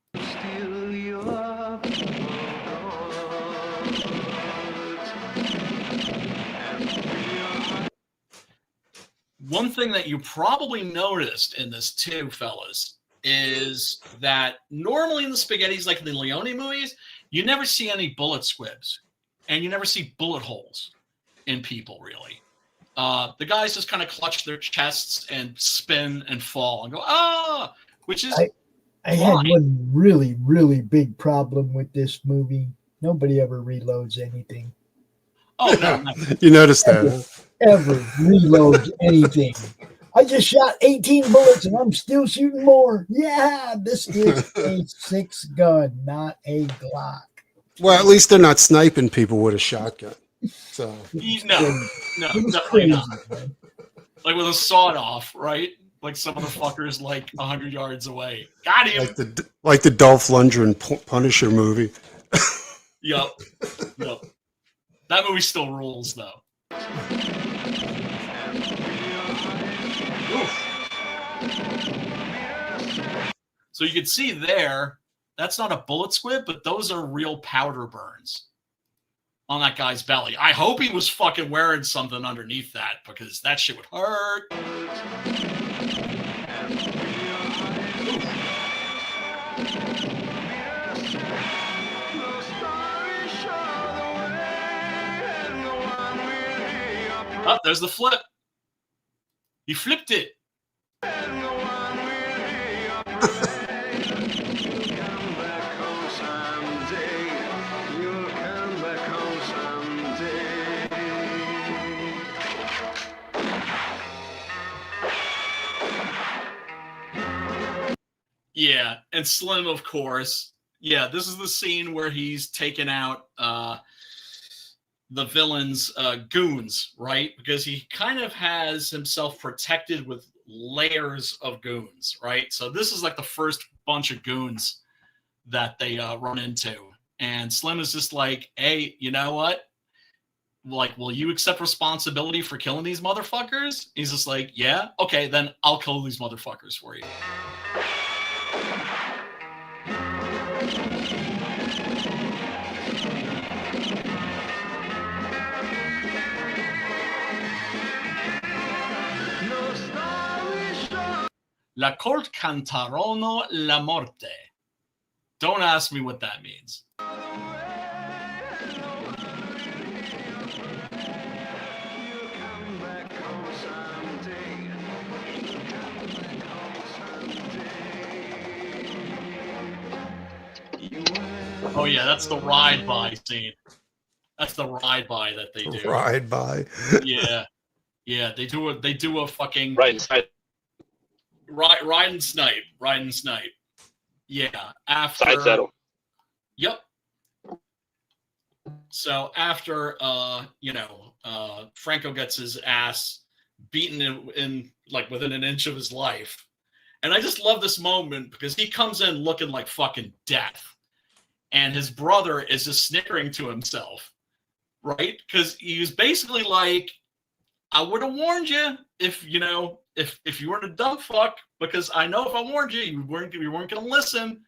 One thing that you probably noticed in this too, fellas, is that normally in the spaghettis, like in the Leone movies, you never see any bullet squibs, and you never see bullet holes in people, really. The guys just kind of clutch their chests and spin and fall and go, ah, which is I had one really, really big problem with this movie. Nobody ever reloads anything. Oh, no. You noticed that. Ever reloads anything. I just shot 18 bullets and I'm still shooting more. Yeah, this is a 6 gun, not a Glock. Well, at least they're not sniping people with a shotgun. So no, definitely not. Like with a sawed off, right? Like some of the fuckers like 100 yards away. Got him. Like the Dolph Lundgren Punisher movie. Yup. That movie still rules, though. Oof. So you can see there, that's not a bullet squib, but those are real powder burns on that guy's belly. I hope he was fucking wearing something underneath that, because that shit would hurt. Oh, there's the flip. He flipped it. Yeah, and Slim, of course. Yeah, this is the scene where he's taken out the villain's goons, right? Because he kind of has himself protected with layers of goons, right? So this is like the first bunch of goons that they run into. And Slim is just like, hey, you know what? Like, will you accept responsibility for killing these motherfuckers? He's just like, yeah, okay, then I'll kill these motherfuckers for you. La Colt Cantarono la Morte. Don't ask me what that means. Oh yeah, that's the ride by scene. That's the ride by that they do. Ride by. Yeah, they do a fucking Right inside. Ride and snipe. Yeah, after Side saddle. Yep. So after Franco gets his ass beaten in like within an inch of his life, and I just love this moment because he comes in looking like fucking death, and his brother is just snickering to himself, right? Because he was basically like, I would have warned you if you weren't a dumb fuck, because I know if I warned you, you weren't going to listen.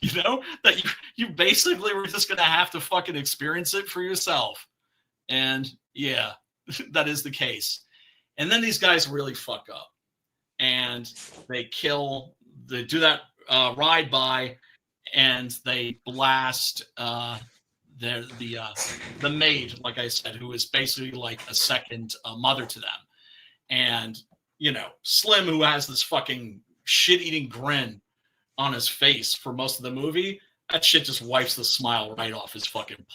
You know, that you basically were just going to have to fucking experience it for yourself. And yeah, that is the case. And then these guys really fuck up. And they do that ride by, and they blast the maid, like I said, who is basically like a second mother to them. And, Slim, who has this fucking shit-eating grin on his face for most of the movie, that shit just wipes the smile right off his fucking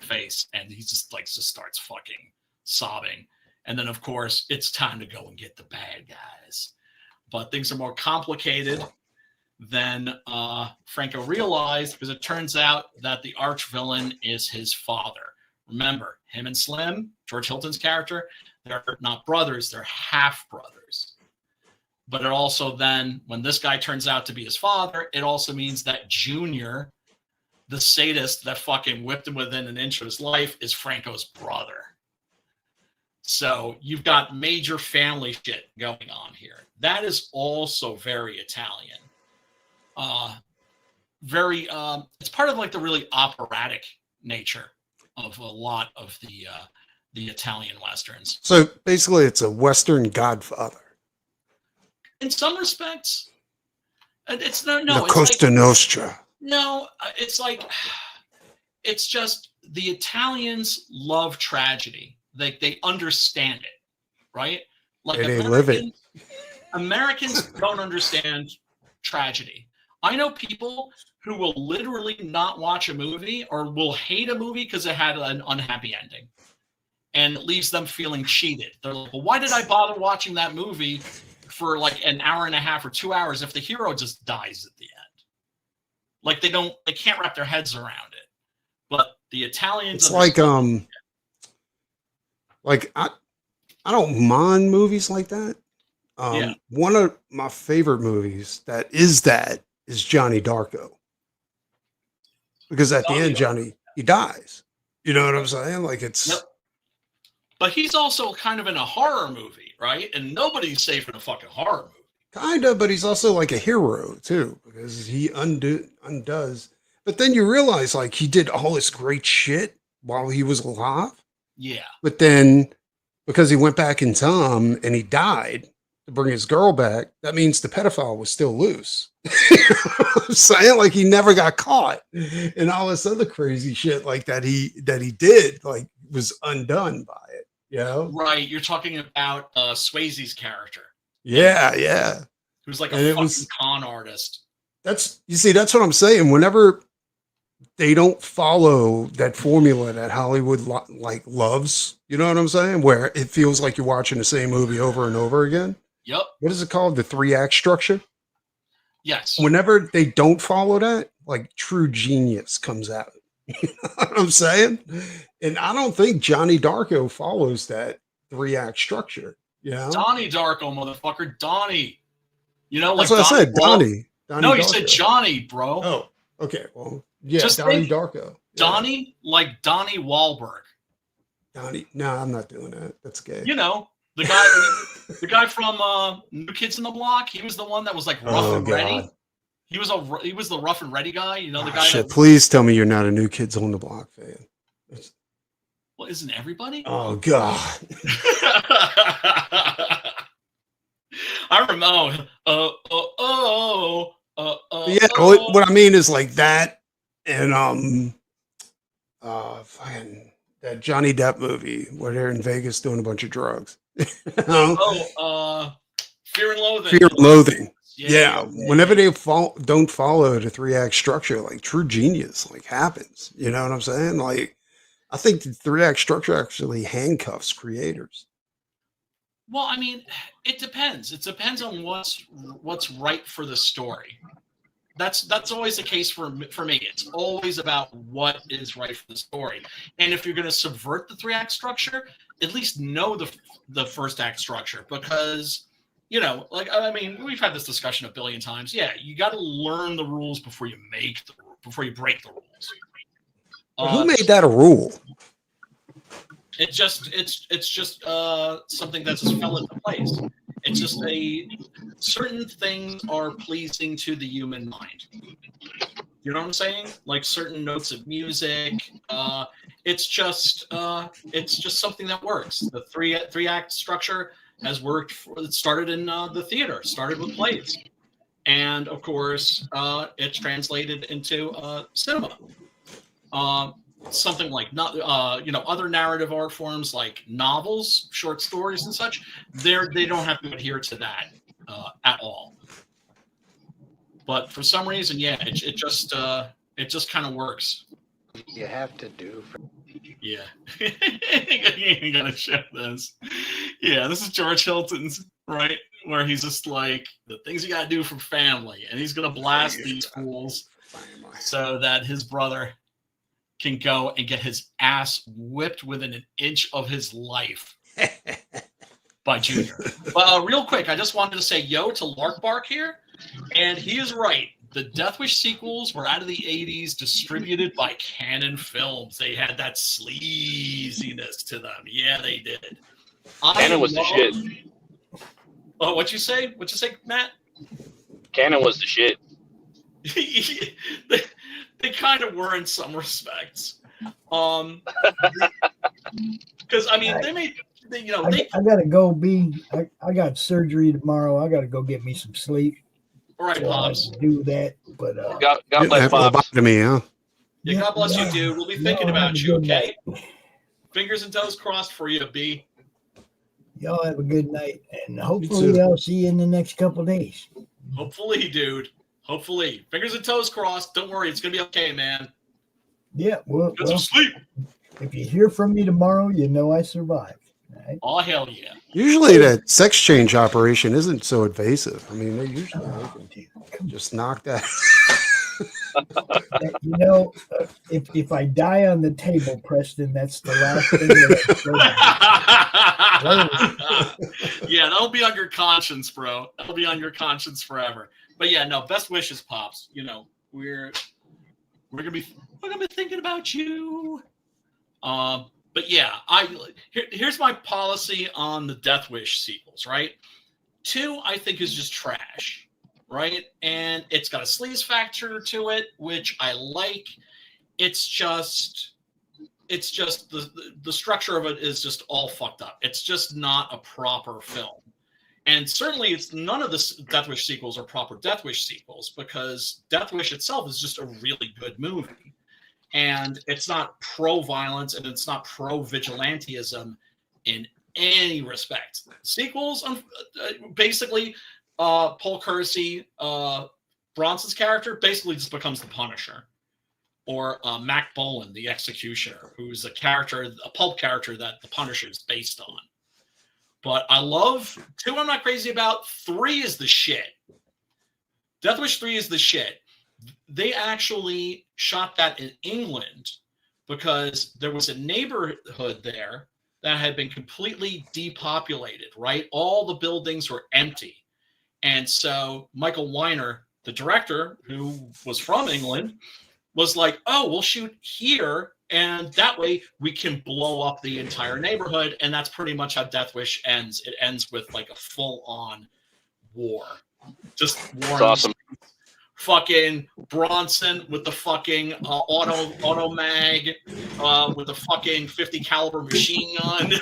face, and he just starts fucking sobbing. And then, of course, it's time to go and get the bad guys. But things are more complicated than Franco realized, because it turns out that the arch villain is his father. Remember, him and Slim, George Hilton's character, they're not brothers, they're half brothers. But it also then, when this guy turns out to be his father, it also means that Junior, the sadist that fucking whipped him within an inch of his life, is Franco's brother. So you've got major family shit going on here. That is also very Italian. It's part of like the really operatic nature of a lot of the Italian Westerns. So basically it's a Western Godfather. In some respects, it's no, La it's Costa like, Nostra. no, it's like, it's just the Italians love tragedy. They understand it, right? Like They live it. Americans don't understand tragedy. I know people who will literally not watch a movie or will hate a movie because it had an unhappy ending, and it leaves them feeling cheated. They're like, well, why did I bother watching that movie for like an hour and a half or 2 hours if the hero just dies at the end? Like they can't wrap their heads around it. But the Italians, it's like I don't mind movies like that. One of my favorite movies that is Johnny Darko. Because at the end, Johnny, he dies. You know what I'm saying? Like it's. Yep. But he's also kind of in a horror movie, right? And nobody's safe in a fucking horror movie. Kind of, but he's also like a hero too, because he undoes. But then you realize like he did all this great shit while he was alive. Yeah. But then because he went back in time and he died to bring his girl back, that means the pedophile was still loose. You know what I'm saying? Like he never got caught. And all this other crazy shit like that he did, like was undone by it. You know? Right. You're talking about Swayze's character. Yeah, yeah. Who's like a fucking con artist. That's what I'm saying. Whenever they don't follow that formula that Hollywood like loves, you know what I'm saying? Where it feels like you're watching the same movie over and over again. Yep. What is it called? The 3-act structure? Yes. Whenever they don't follow that, like true genius comes out. You know what I'm saying? And I don't think Johnny Darko follows that 3-act structure. You know? Donnie Darko, motherfucker. Donnie. You know, like that's what I said, Donnie. No, you said Johnny, bro. Oh, okay. Well, yeah, just Donnie Darko. Yeah. Donnie, like Donnie Wahlberg. Donnie, no, I'm not doing that. That's gay. You know, the guy from New Kids on the Block. He was the one that was like rough and ready. He was the rough and ready guy. You know, the guy. Shit, please tell me you're not a New Kids on the Block fan. Well, isn't everybody? Oh God. I remember. Yeah. What I mean is like that, and fucking that Johnny Depp movie where they're in Vegas doing a bunch of drugs. Fear and Loathing. Fear and Loathing. Yeah. Whenever they don't follow the 3-act structure, like true genius like happens. You know what I'm saying? Like, I think the 3-act structure actually handcuffs creators. Well, I mean, it depends. It depends on what's right for the story. That's always the case for me. It's always about what is right for the story. And if you're going to subvert the 3-act structure, at least know the first act structure, because you know, like I mean, we've had this discussion a billion times. Yeah, you got to learn the rules before you break the rules. Who made that a rule? It's just something that just fell into place. It's just certain things are pleasing to the human mind. You know what I'm saying? Like certain notes of music. It's just something that works. The 3-act structure has worked. It started in the theater. Started with plays, and of course, it's translated into cinema. Something like other narrative art forms like novels, short stories, and such. They don't have to adhere to that at all. But for some reason, yeah, it just kind of works. You have to do. Yeah, you gotta show this. Yeah, this is George Hilton's, right, where he's just like the things you gotta do for family, and he's gonna blast these fools so that his brother can go and get his ass whipped within an inch of his life by Junior. But real quick, I just wanted to say yo to Lark Bark here, and he is right. The Death Wish sequels were out of the 80s, distributed by Canon Films. They had that sleaziness to them. Yeah, they did. Cannon was the shit. Oh, what'd you say? What'd you say, Matt? Cannon was the shit. they kind of were in some respects. Because I mean, they made, I gotta go. I got surgery tomorrow. I gotta go get me some sleep. All right, so Pops. I do that, but God bless Pops. To me, huh? Yeah, God bless you, dude. We'll be thinking about you. Okay. Fingers and toes crossed for you, B. Y'all have a good night, and hopefully I'll see you in the next couple of days. Hopefully, dude. Hopefully. Fingers and toes crossed. Don't worry. It's going to be okay, man. Yeah, well, Get some sleep. If you hear from me tomorrow, you know I survived. Right? Oh, hell yeah. Usually that sex change operation isn't so invasive. I mean, they usually just knock that. You know, if I die on the table, Preston, that's the last thing that Yeah, that'll be on your conscience, bro. That'll be on your conscience forever. But yeah, no, best wishes, Pops. You know, we're gonna be thinking about you. But yeah, here's my policy on the Death Wish sequels, right? 2, I think, is just trash. Right, and it's got a sleaze factor to it, which I like. It's just the structure of it is just all fucked up. It's just not a proper film, and certainly it's none of the Death Wish sequels are proper Death Wish sequels, because Death Wish itself is just a really good movie, and it's not pro-violence and it's not pro-vigilantism in any respect. Sequels, basically. Paul Kersey, Bronson's character, basically just becomes the Punisher, or Mac Bolan, the Executioner, who's a pulp character that the Punisher is based on. But I love 2. I'm not crazy about. 3 is the shit. Death Wish 3 is the shit. They actually shot that in England because there was a neighborhood there that had been completely depopulated. Right, all the buildings were empty. And so Michael Weiner, the director, who was from England, was like, oh, we'll shoot here, and that way we can blow up the entire neighborhood. And that's pretty much how Death Wish ends. It ends with like a full-on war. Just war. That's awesome. Fucking Bronson with the fucking auto mag, with the fucking 50 caliber machine gun.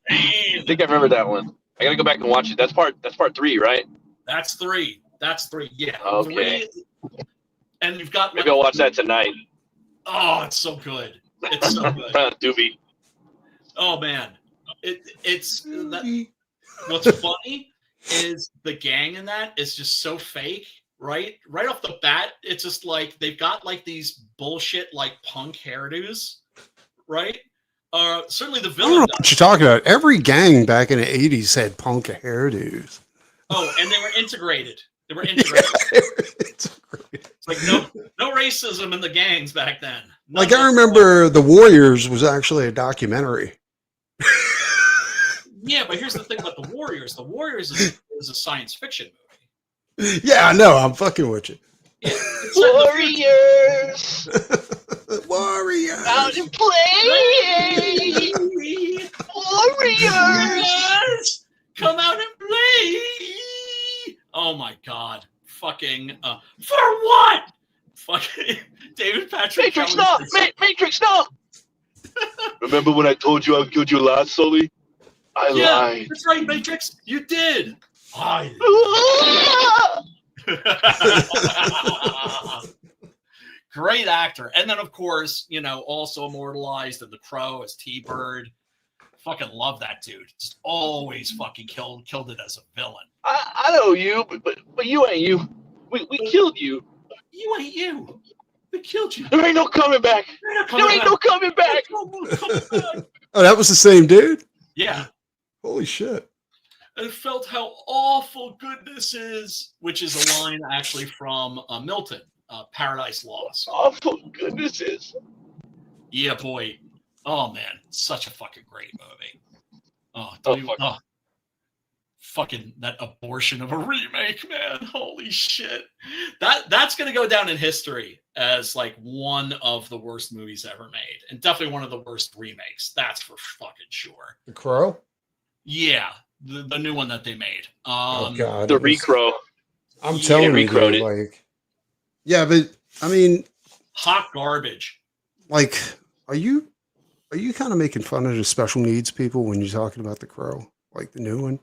I think I remember that one. I gotta go back and watch it. That's part 3, right? That's 3. Yeah. Okay. 3, and you've got. Maybe I'll watch that tonight. Oh, it's so good. It's so good. Doobie. Oh man, it's that. What's funny is the gang in that is just so fake. Right off the bat, it's just like they've got like these bullshit like punk hairdos, right? Certainly the I don't villain know does. what you're talking about. Every gang back in the 80s had punk hairdos. Oh, and they were integrated. It's like no racism in the gangs back then. Like I remember The Warriors was actually a documentary. Yeah, but here's the thing about The Warriors. The Warriors is a science fiction movie. Yeah, I know. I'm fucking with you. Warriors! Warriors! Out and play! Warriors! Come out and play! Oh my god. Fucking, for what? Fucking David Patrick Matrix, Kelly. no! Matrix, no! Remember when I told you I killed you last, Sully? I lied. That's right, Matrix. You did. Great actor. And then, of course, also immortalized in The Crow as T-Bird. Fucking love that dude. Just always fucking killed it as a villain. I know you, but you ain't you. We killed you. You ain't you. We killed you. There ain't no coming back. There ain't no coming back. Oh, that was the same dude? Yeah. Holy shit. And felt how awful goodness is, which is a line actually from Milton, Paradise Lost. Awful goodness is. Yeah, boy. Oh, man. Such a fucking great movie. fucking that abortion of a remake, man. Holy shit. That's gonna go down in history as like one of the worst movies ever made, and definitely one of the worst remakes. That's for fucking sure. The Crow? Yeah, the new one that they made. Oh god. The Recrow. I'm telling you, dude, like, yeah, but I mean, hot garbage. Like, are you kind of making fun of the special needs people when you're talking about The Crow, like the new one?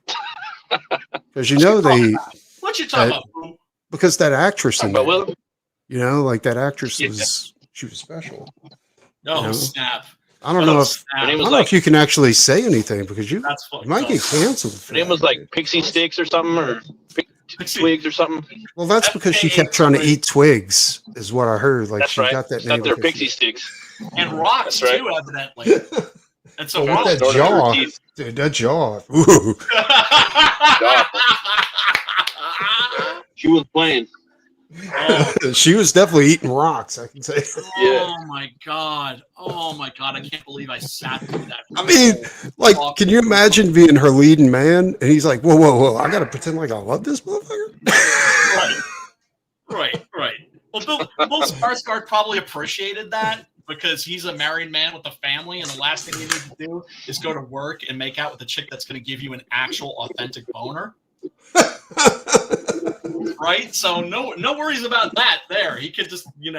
Because you know they. What you talking about? Because that actress in there, Will? you know, like that actress was she was special. No, you know? Snap. I don't know if if you can actually say anything because you might get canceled. Her name was like Pixie Sticks or something, or Twigs or something. Well, that's because she kept trying to eat twigs, is what I heard. Like that's she got that name. They're Pixie Sticks and rocks too, evidently. And so with that jaw, dude, that jaw. Ooh. She was playing. Oh. She was definitely eating rocks, I can say. Oh my god! Oh my god! I can't believe I sat through that. I mean, like, can you imagine being her leading man? And he's like, whoa! I gotta pretend like I love this motherfucker. Right. Well, Bill Skarsgård probably appreciated that because he's a married man with a family, and the last thing you need to do is go to work and make out with a chick that's going to give you an actual, authentic boner. Right, so no worries about that. There, he could just he'd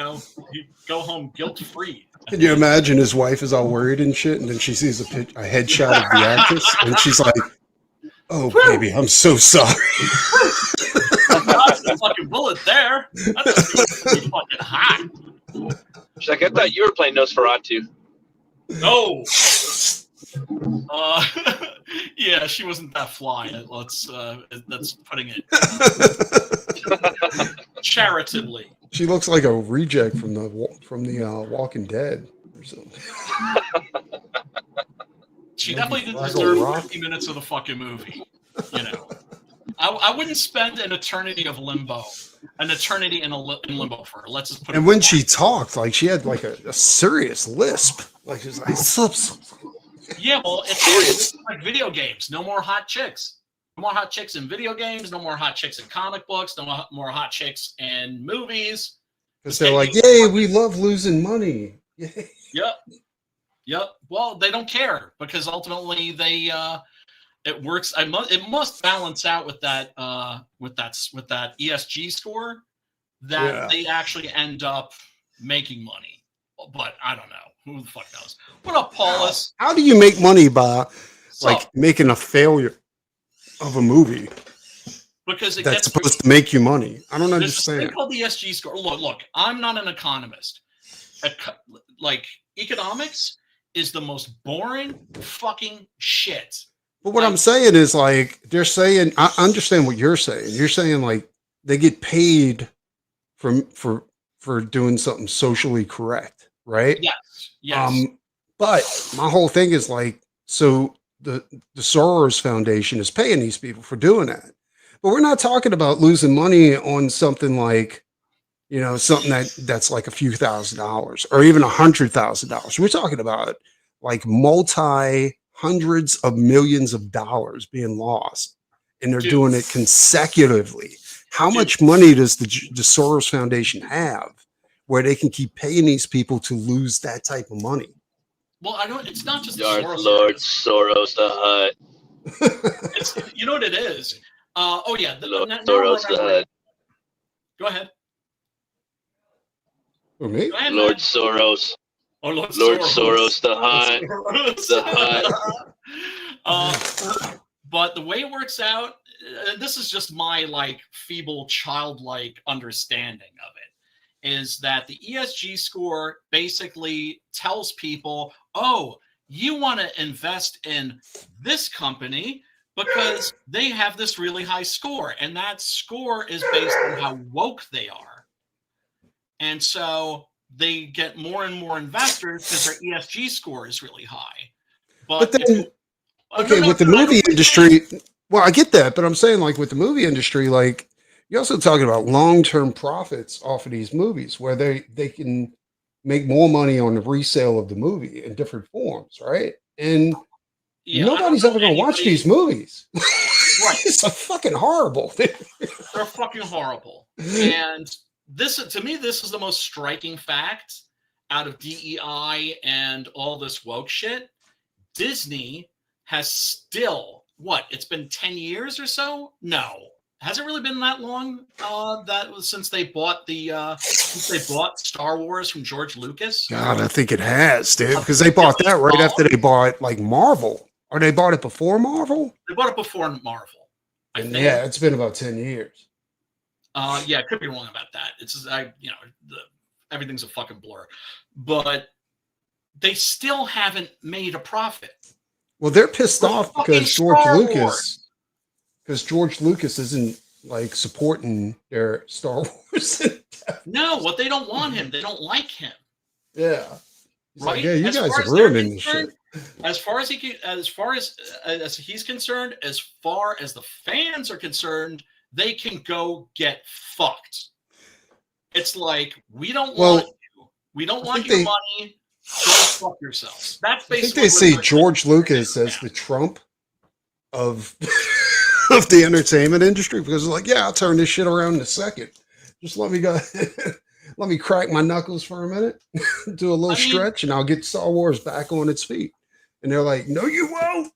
go home guilt free. Can you imagine his wife is all worried and shit, and then she sees a headshot of the actress, and she's like, "Oh, baby, I'm so sorry." That's a fucking bullet there. That's fucking hot. She's like, I thought you were playing Nosferatu. No. Yeah, she wasn't that fly. That's putting it charitably. She looks like a reject from the Walking Dead or something. She definitely didn't deserve 50 minutes of the fucking movie. You know, I wouldn't spend an eternity in limbo in limbo for her. Let's just put. And when she talked, like she had like a serious lisp, like she was like. Yeah, well, it's like video games. No more hot chicks. No more hot chicks in video games. No more hot chicks in comic books. No more hot chicks in movies. Because they're like, yay, we love losing money. Yay. Yep. Well, they don't care because ultimately it works. It must balance out with that ESG score that they actually end up making money. But I don't know. Who the fuck knows? What up, Paulus? How do you make money by making a failure of a movie? Because that's supposed to make you money. I don't understand. There's a thing called the SG score. Look, I'm not an economist. Like, economics is the most boring fucking shit. But what I'm saying is, like, they're saying, I understand what you're saying. You're saying, like, they get paid for doing something socially correct, right? Yes. But my whole thing is like, so the Soros Foundation is paying these people for doing that. But we're not talking about losing money on something like, something that's like a few $1,000s or even $100,000. We're talking about like hundreds of millions of dollars being lost, and they're doing it consecutively. How much money does the Soros Foundation have where they can keep paying these people to lose that type of money? Well, it's not just Lord Soros the Hut. You know what it is? Lord Soros the Hut. Go ahead. Who, me? Go ahead, Lord Soros. Oh, Lord Soros the Hut. The Hut. But the way it works out, this is just my feeble childlike understanding of it, is that the ESG score basically tells people, oh, you want to invest in this company because they have this really high score, and that score is based on how woke they are. And so they get more and more investors because their ESG score is really high. But then, with the movie industry, well, I get that, but I'm saying, like, with the movie industry, like, you're also talking about long-term profits off of these movies where they can make more money on the resale of the movie in different forms, right? And nobody's ever going to watch these movies. Right. It's a fucking horrible. They're fucking horrible. And this, to me, this is the most striking fact out of DEI and all this woke shit. Disney has still, what, it's been 10 years or so? No. Has it really been that long? That was since they bought Star Wars from George Lucas. God, I think it has, dude, because they bought that right after they bought like Marvel, or they bought it before Marvel. They bought it before Marvel. I think. Yeah, it's been about 10 years. Yeah, I could be wrong about that. It's everything's a fucking blur, but they still haven't made a profit. Well, they're pissed off because George Lucas isn't like supporting their Star Wars. No, what they don't want him. They don't like him. Yeah. Right. Like, yeah, you guys are ruining this shit. As far as he's concerned, as far as the fans are concerned, they can go get fucked. It's like, we don't want you. We don't want your money. Go fuck yourselves. That's basically. I think they say George Lucas as the Trump of of the entertainment industry, because it's like, yeah, I'll turn this shit around in a second. Just let me go. Let me crack my knuckles for a minute, do a little stretch, and I'll get Star Wars back on its feet. And they're like, no, you won't.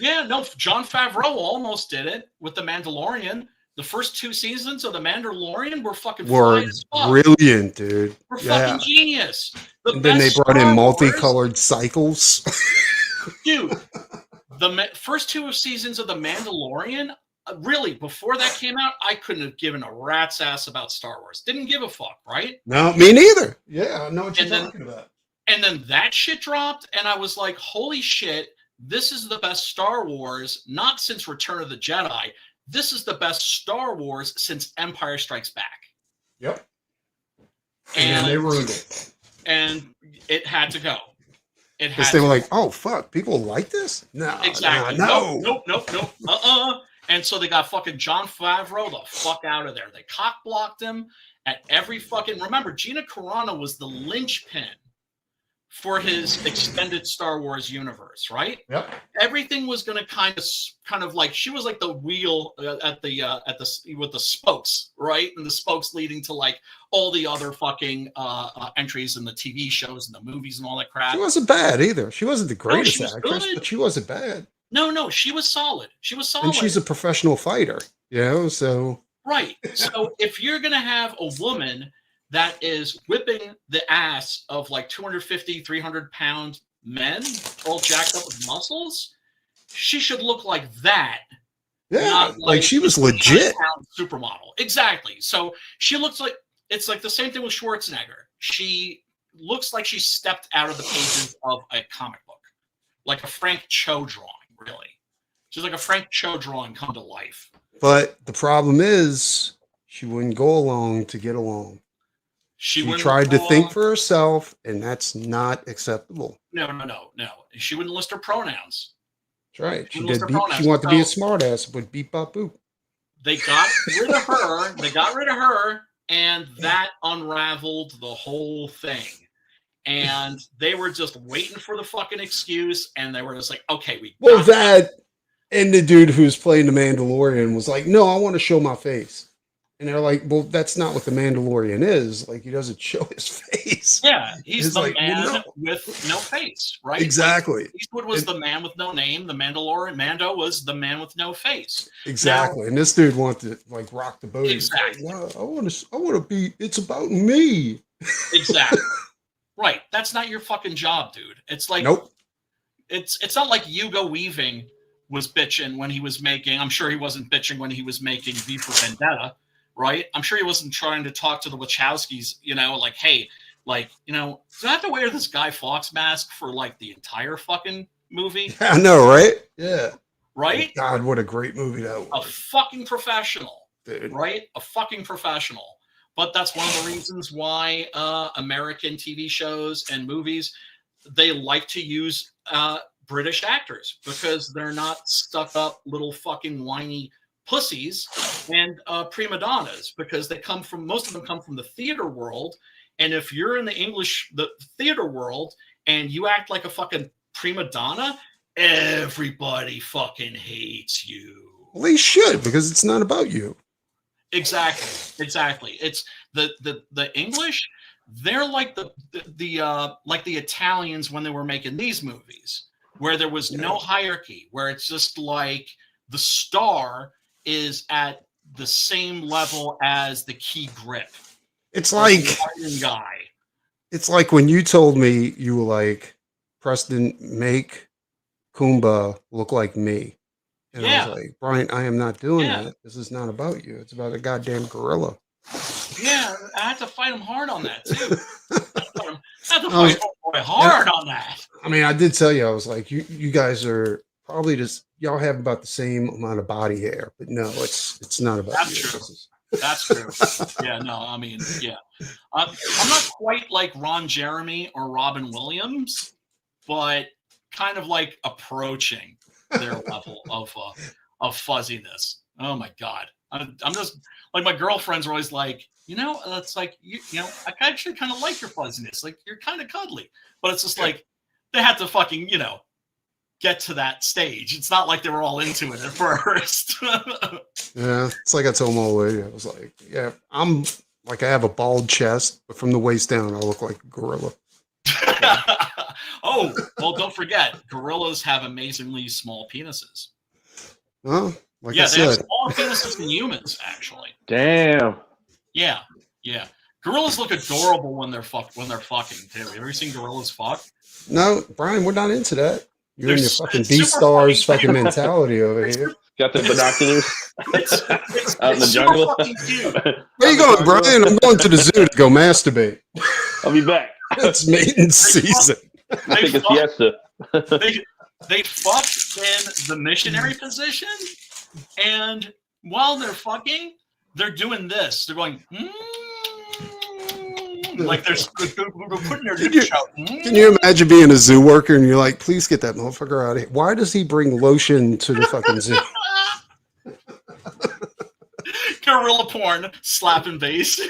Yeah, no, Jon Favreau almost did it with The Mandalorian. The first 2 seasons of The Mandalorian were fucking brilliant, dude. We're fucking genius. And then they brought in multicolored cycles. Dude, the first 2 seasons of The Mandalorian, really, before that came out, I couldn't have given a rat's ass about Star Wars. Didn't give a fuck, right? No, me neither. Yeah, I know what you're talking about. And then that shit dropped, and I was like, holy shit, this is the best Star Wars, not since Return of the Jedi. This is the best Star Wars since Empire Strikes Back. Yep. And they ruined it. And it had to go. Because they were like, oh, fuck, people like this? No. Exactly. No. Nope. And so they got fucking Jon Favreau the fuck out of there. They cock blocked him at every fucking. Remember, Gina Carano was the linchpin for his extended Star Wars universe, right? Yep. Everything was going to kind of like, she was like the wheel with the spokes, right? And the spokes leading to like all the other fucking entries in the TV shows and the movies and all that crap. She wasn't bad either. She wasn't the greatest actress, but she wasn't bad. No, she was solid. And she's a professional fighter, so. Right. So if you're going to have a woman that is whipping the ass of like 250, 300-pound men, all jacked up with muscles, she should look like that. Yeah, like she was legit. Supermodel. Exactly. So she looks like, it's like the same thing with Schwarzenegger. She looks like she stepped out of the pages of a comic book, like a Frank Cho drawing, really. She's like a Frank Cho drawing come to life. But the problem is she wouldn't go along to get along. She tried to think for herself, and that's not acceptable. No. She wouldn't list her pronouns. That's right. She wanted to be a smartass, but beep bop boop. They got rid of her. And that unraveled the whole thing. And they were just waiting for the fucking excuse, and they were just like, okay, and the dude who's playing the Mandalorian was like, no, I want to show my face. And they're like, well, that's not what the Mandalorian is. Like, he doesn't show his face. Yeah, he's the man with no face, right? Exactly. Like, Eastwood was the man with no name. The Mando was the man with no face. Exactly. Now, and this dude wanted to like rock the boat. Exactly. Like, I want to be. It's about me. Exactly. Right. That's not your fucking job, dude. It's like, nope. It's not like Hugo Weaving was bitching when he was making. I'm sure he wasn't bitching when he was making V for Vendetta. Right? I'm sure he wasn't trying to talk to the Wachowskis, like, hey, like, do I have to wear this Guy Fawkes mask for like the entire fucking movie? I know, right? Yeah. Right? Oh, God, what a great movie that was. A fucking professional. Dude. Right? A fucking professional. But that's one of the reasons why American TV shows and movies, they like to use British actors, because they're not stuck up little fucking whiny pussies and prima donnas, because most of them come from the theater world. And if you're in the theater world and you act like a fucking prima donna, everybody fucking hates you. Well, they should, because it's not about you. Exactly. It's the English. They're like the Italians when they were making these movies, where there was no hierarchy, where it's just like the star is at the same level as the key grip. It's like guy. It's like when you told me, you were like, Preston, make Kumba look like me. And I was like, Brian, I am not doing that. This is not about you. It's about a goddamn gorilla. Yeah, I had to fight him hard on that too. I had to fight hard on that. I mean, I did tell you, I was like, you guys are probably just, y'all have about the same amount of body hair, but no, it's not about you. True. That's true. Yeah, no, I mean, yeah. I'm not quite like Ron Jeremy or Robin Williams, but kind of like approaching their level of fuzziness. Oh my God. I'm just like, my girlfriends are always like, it's like, you know, I actually kind of like your fuzziness. Like, you're kind of cuddly, but it's just like, they had to fucking, get to that stage. It's not like they were all into it at first. Yeah, it's like I told my lady, I was like, yeah, I'm like, I have a bald chest, but from the waist down, I look like a gorilla. Oh, well, don't forget, gorillas have amazingly small penises. Well, like I said, they have smaller penises than humans, actually. Damn. Yeah. Gorillas look adorable when they're fucking too. You ever seen gorillas fuck? No, Brian, we're not into that. You're in your fucking B-Stars fucking mentality over here. Got the binoculars out in the jungle. Where you going, Brian? I'm going to the zoo to go masturbate. I'll be back. It's mating season. I think it's siesta. They fuck in the missionary position, and while they're fucking, they're doing this. They're going, like they're putting their lips out. Can you imagine being a zoo worker and you're like, please get that motherfucker out of here? Why does he bring lotion to the fucking zoo? Gorilla porn, slapping bass.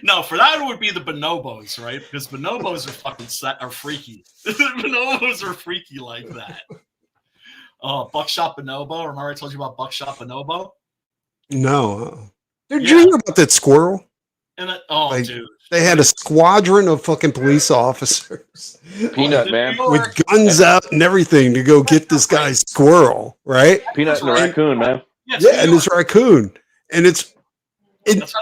No, for that it would be the bonobos, right? Because bonobos are fucking are freaky. Bonobos are freaky like that. Buckshot bonobo. Remember I told you about Buckshot bonobo? No. Did you hear about that squirrel? And dude, they had a squadron of fucking police officers, Peanut man, with guns out and everything to go get this guy's squirrel, right? Peanut and a raccoon, man. Yeah, and this raccoon, and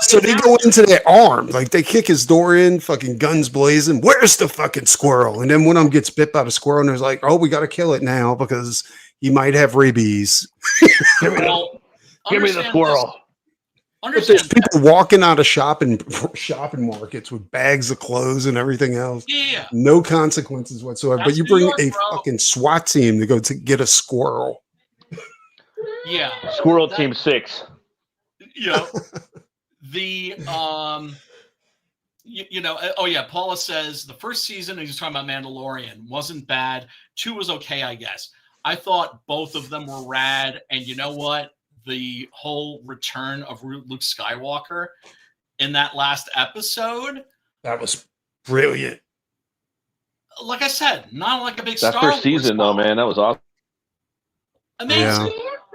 so they go into their arm, like they kick his door in, fucking guns blazing. Where's the fucking squirrel? And then one of them gets bit by the squirrel, and they're like, "Oh, we got to kill it now because he might have rabies." Give me the squirrel. There's people walking out of shopping markets with bags of clothes and everything else. Yeah. No consequences whatsoever. But you bring a fucking SWAT team to go to get a squirrel. Yeah. Squirrel Team 6. Yeah. Paula says the first season, he's talking about Mandalorian, wasn't bad. 2 was okay, I guess. I thought both of them were rad. And you know what? The whole return of Luke Skywalker in that last episode. That was brilliant. Like I said, not like a big Star That first season, though, man, that was awesome. Amazing. Yeah.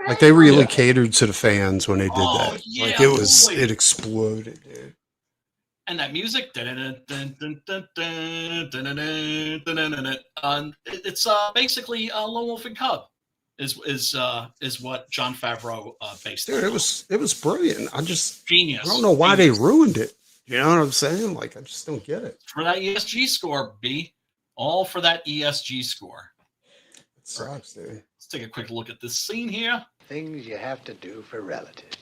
Like they really catered to the fans when they did that. Yeah, like it exploded, dude. And that music, it's basically Lone Wolf and Cub. Is what Jon Favreau based. Dude, it was brilliant. Genius. I don't know why they ruined it. You know what I'm saying? Like, I just don't get it. For that ESG score, B. All for that ESG score. It sucks, dude. Let's take a quick look at this scene here. Things you have to do for relatives.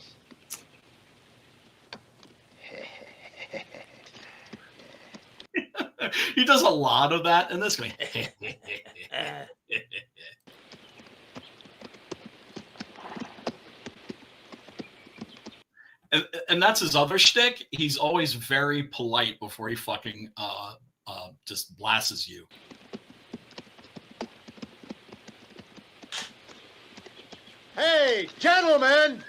He does a lot of that in this going. And that's his other shtick. He's always very polite before he fucking just blasts you. Hey, gentlemen!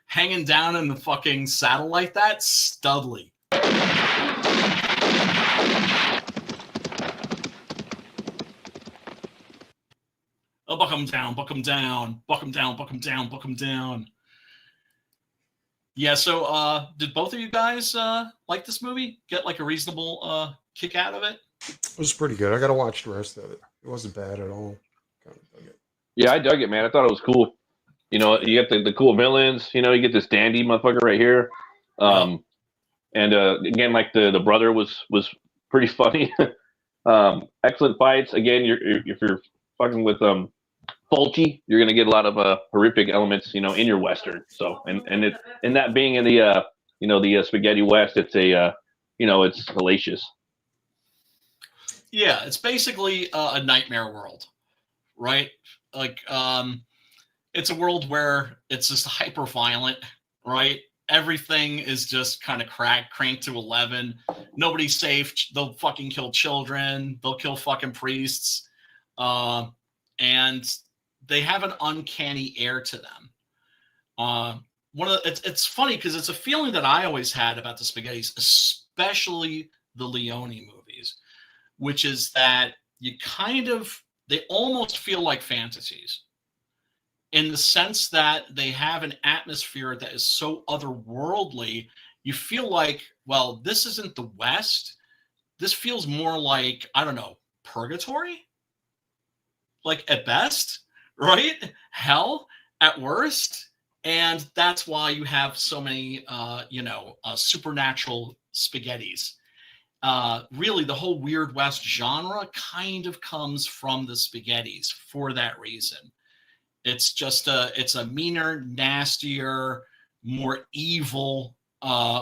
Hanging down in the fucking saddle like that, Studley. buck him down, buck him down, buck him down, buck him down, buck him down. Yeah, so did both of you guys like this movie? Get like a reasonable kick out of it? It was pretty good. I got to watch the rest of it. It wasn't bad at all. Kind of dug it. Yeah, I dug it, man. I thought it was cool. You know, you get the cool villains. You know, you get this dandy motherfucker right here. And again, like the brother was pretty funny. Excellent fights. Again, if you're fucking with Fulci, you're gonna get a lot of horrific elements, you know, in your Western. So and that being in the the spaghetti West, it's it's hellacious. Yeah, it's basically a nightmare world, right? Like it's a world where it's just hyper violent, right? Everything is just kind of cranked to 11. Nobody's safe. They'll fucking kill children. They'll kill fucking priests. And they have an uncanny air to them. It's funny because it's a feeling that I always had about the spaghettis, especially the Leone movies, which is that they almost feel like fantasies, in the sense that they have an atmosphere that is so otherworldly. You feel like, well, this isn't the West. This feels more like, I don't know, purgatory? Like at best, right? Hell at worst. And that's why you have so many, supernatural spaghettis. Really, the whole Weird West genre kind of comes from the spaghettis for that reason. It's just it's a meaner, nastier, more evil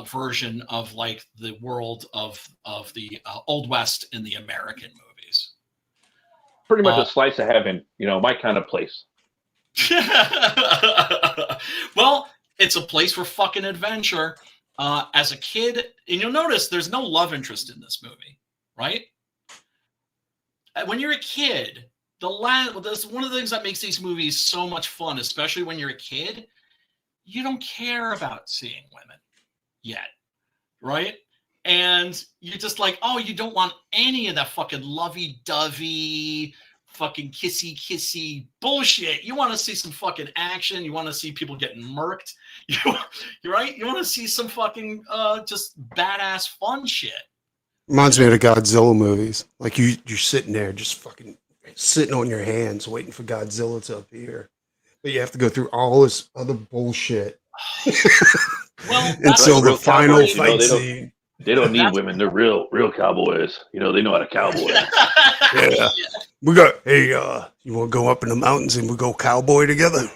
version of like the world of the Old West in the American movies. Pretty much a slice of heaven, my kind of place. Well, it's a place for fucking adventure. As a kid, and you'll notice there's no love interest in this movie, right? When you're a kid, that's one of the things that makes these movies so much fun, especially when you're a kid. You don't care about seeing women yet, right? And you're just like, oh, you don't want any of that fucking lovey-dovey, fucking kissy bullshit. You want to see some fucking action. You want to see people getting murked. You're right. You want to see some fucking just badass fun shit. Reminds me of the Godzilla movies. Like you're sitting there just fucking sitting on your hands waiting for Godzilla to appear. But you have to go through all this other bullshit. Well, until the final fight scene. They don't need women. They're real cowboys. They know how to cowboy. Yeah. We got, hey, you want to go up in the mountains and we go cowboy together?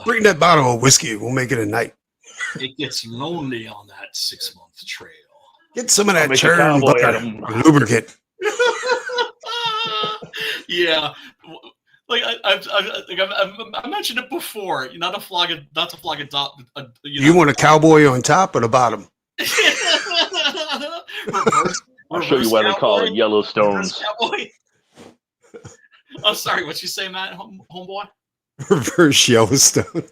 Bring that bottle of whiskey. We'll make it a night. It gets lonely on that 6-month trail. Get some of that churn butter lubricant. Yeah. Like I've mentioned it before. Not to flog a dot. You want a cowboy on top or the bottom? I'll show you why they call it Yellowstones. Oh, sorry. What you say, Matt, homeboy? Reverse Yellowstone.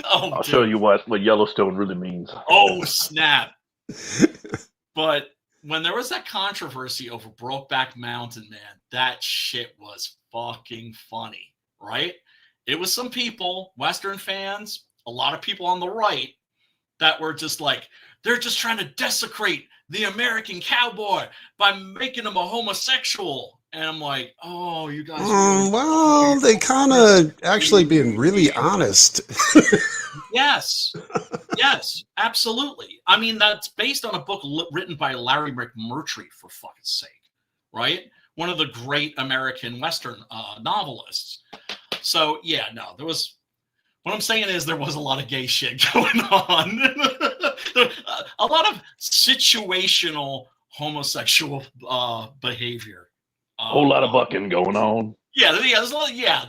I'll show you what Yellowstone really means. Oh, snap. But when there was that controversy over Brokeback Mountain, man, that shit was fucking funny, right? It was some people, Western fans, a lot of people on the right that were just like, they're just trying to desecrate the American cowboy by making him a homosexual. And I'm like, oh, you guys. Well, they kind of actually being really honest. Yes, absolutely. I mean, that's based on a book written by Larry McMurtry, for fucking sake, right? One of the great American Western novelists. So, yeah, no, there was. What I'm saying is there was a lot of gay shit going on. A lot of situational homosexual behavior. A whole lot of bucking going on. Yeah, there's a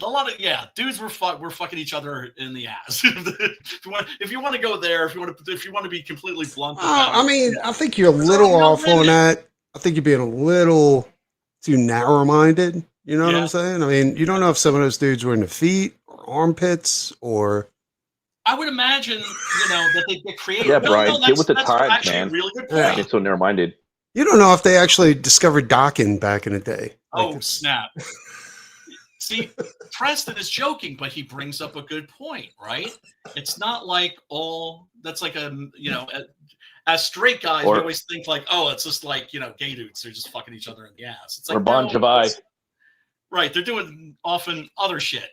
lot of dudes were fucking each other in the ass. if you want to go there, if you want to be completely blunt. I think you're a little off on that. I think you're being a little too narrow-minded. You know what I'm saying? I mean, you don't know if some of those dudes were in the feet or armpits or. I would imagine, that they get creative. Yeah, Brian, get with the times, man. Really good point. Yeah. Get so narrow-minded. You don't know if they actually discovered docking back in the day. Oh, snap. See, Preston is joking, but he brings up a good point, right? It's not like all that's like as straight guys, we always think like, oh, it's just like, gay dudes. They're just fucking each other in the ass. It's like, or Bon Jovi. Right. They're doing often other shit,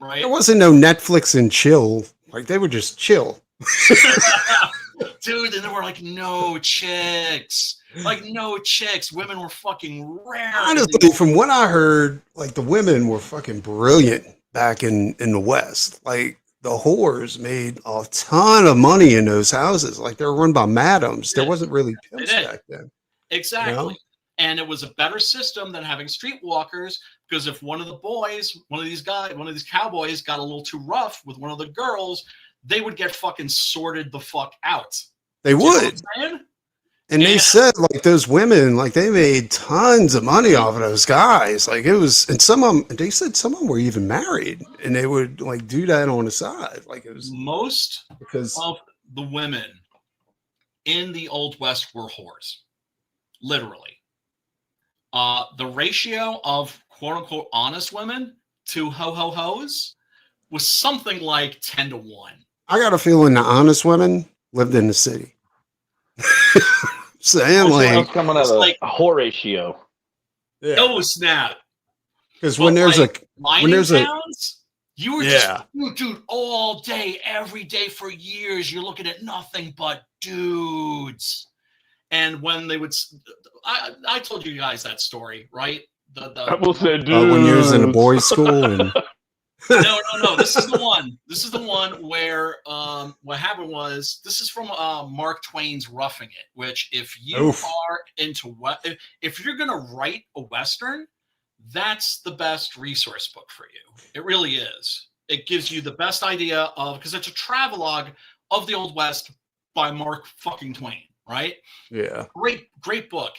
right? There wasn't no Netflix and chill. Like, they were just chill. Dude, and there were like no chicks. Like, no chicks. Women were fucking rare. Honestly, from what I heard, like, the women were fucking brilliant back in the West. Like, the whores made a ton of money in those houses. Like, they were run by madams. There wasn't really pimps back then. Exactly. You know? And it was a better system than having streetwalkers, because if one of the boys, one of these cowboys got a little too rough with one of the girls, they would get fucking sorted the fuck out. They would. And they said, like, those women, like, they made tons of money off of those guys. Like, it was, and some of them, they said some of them were even married, and they would, like, do that on the side. Like, it was most because of the women in the Old West were whores, literally. The ratio of quote unquote honest women to ho-ho-hos was something like 10 to 1. I got a feeling the honest women lived in the city. Saying like coming out of like a whore ratio. Yeah. Oh snap! Because when there's like, a towns, you were just dude all day, every day for years. You're looking at nothing but dudes. And when they would, I told you guys that story, right? I will say, dude, when you was in a boys' school and. No. This is the one. This is the one where what happened was, this is from Mark Twain's Roughing It, which if you are into if you're gonna write a Western, that's the best resource book for you. It really is. It gives you the best idea of, because it's a travelogue of the Old West by Mark fucking Twain, right? Yeah. Great book.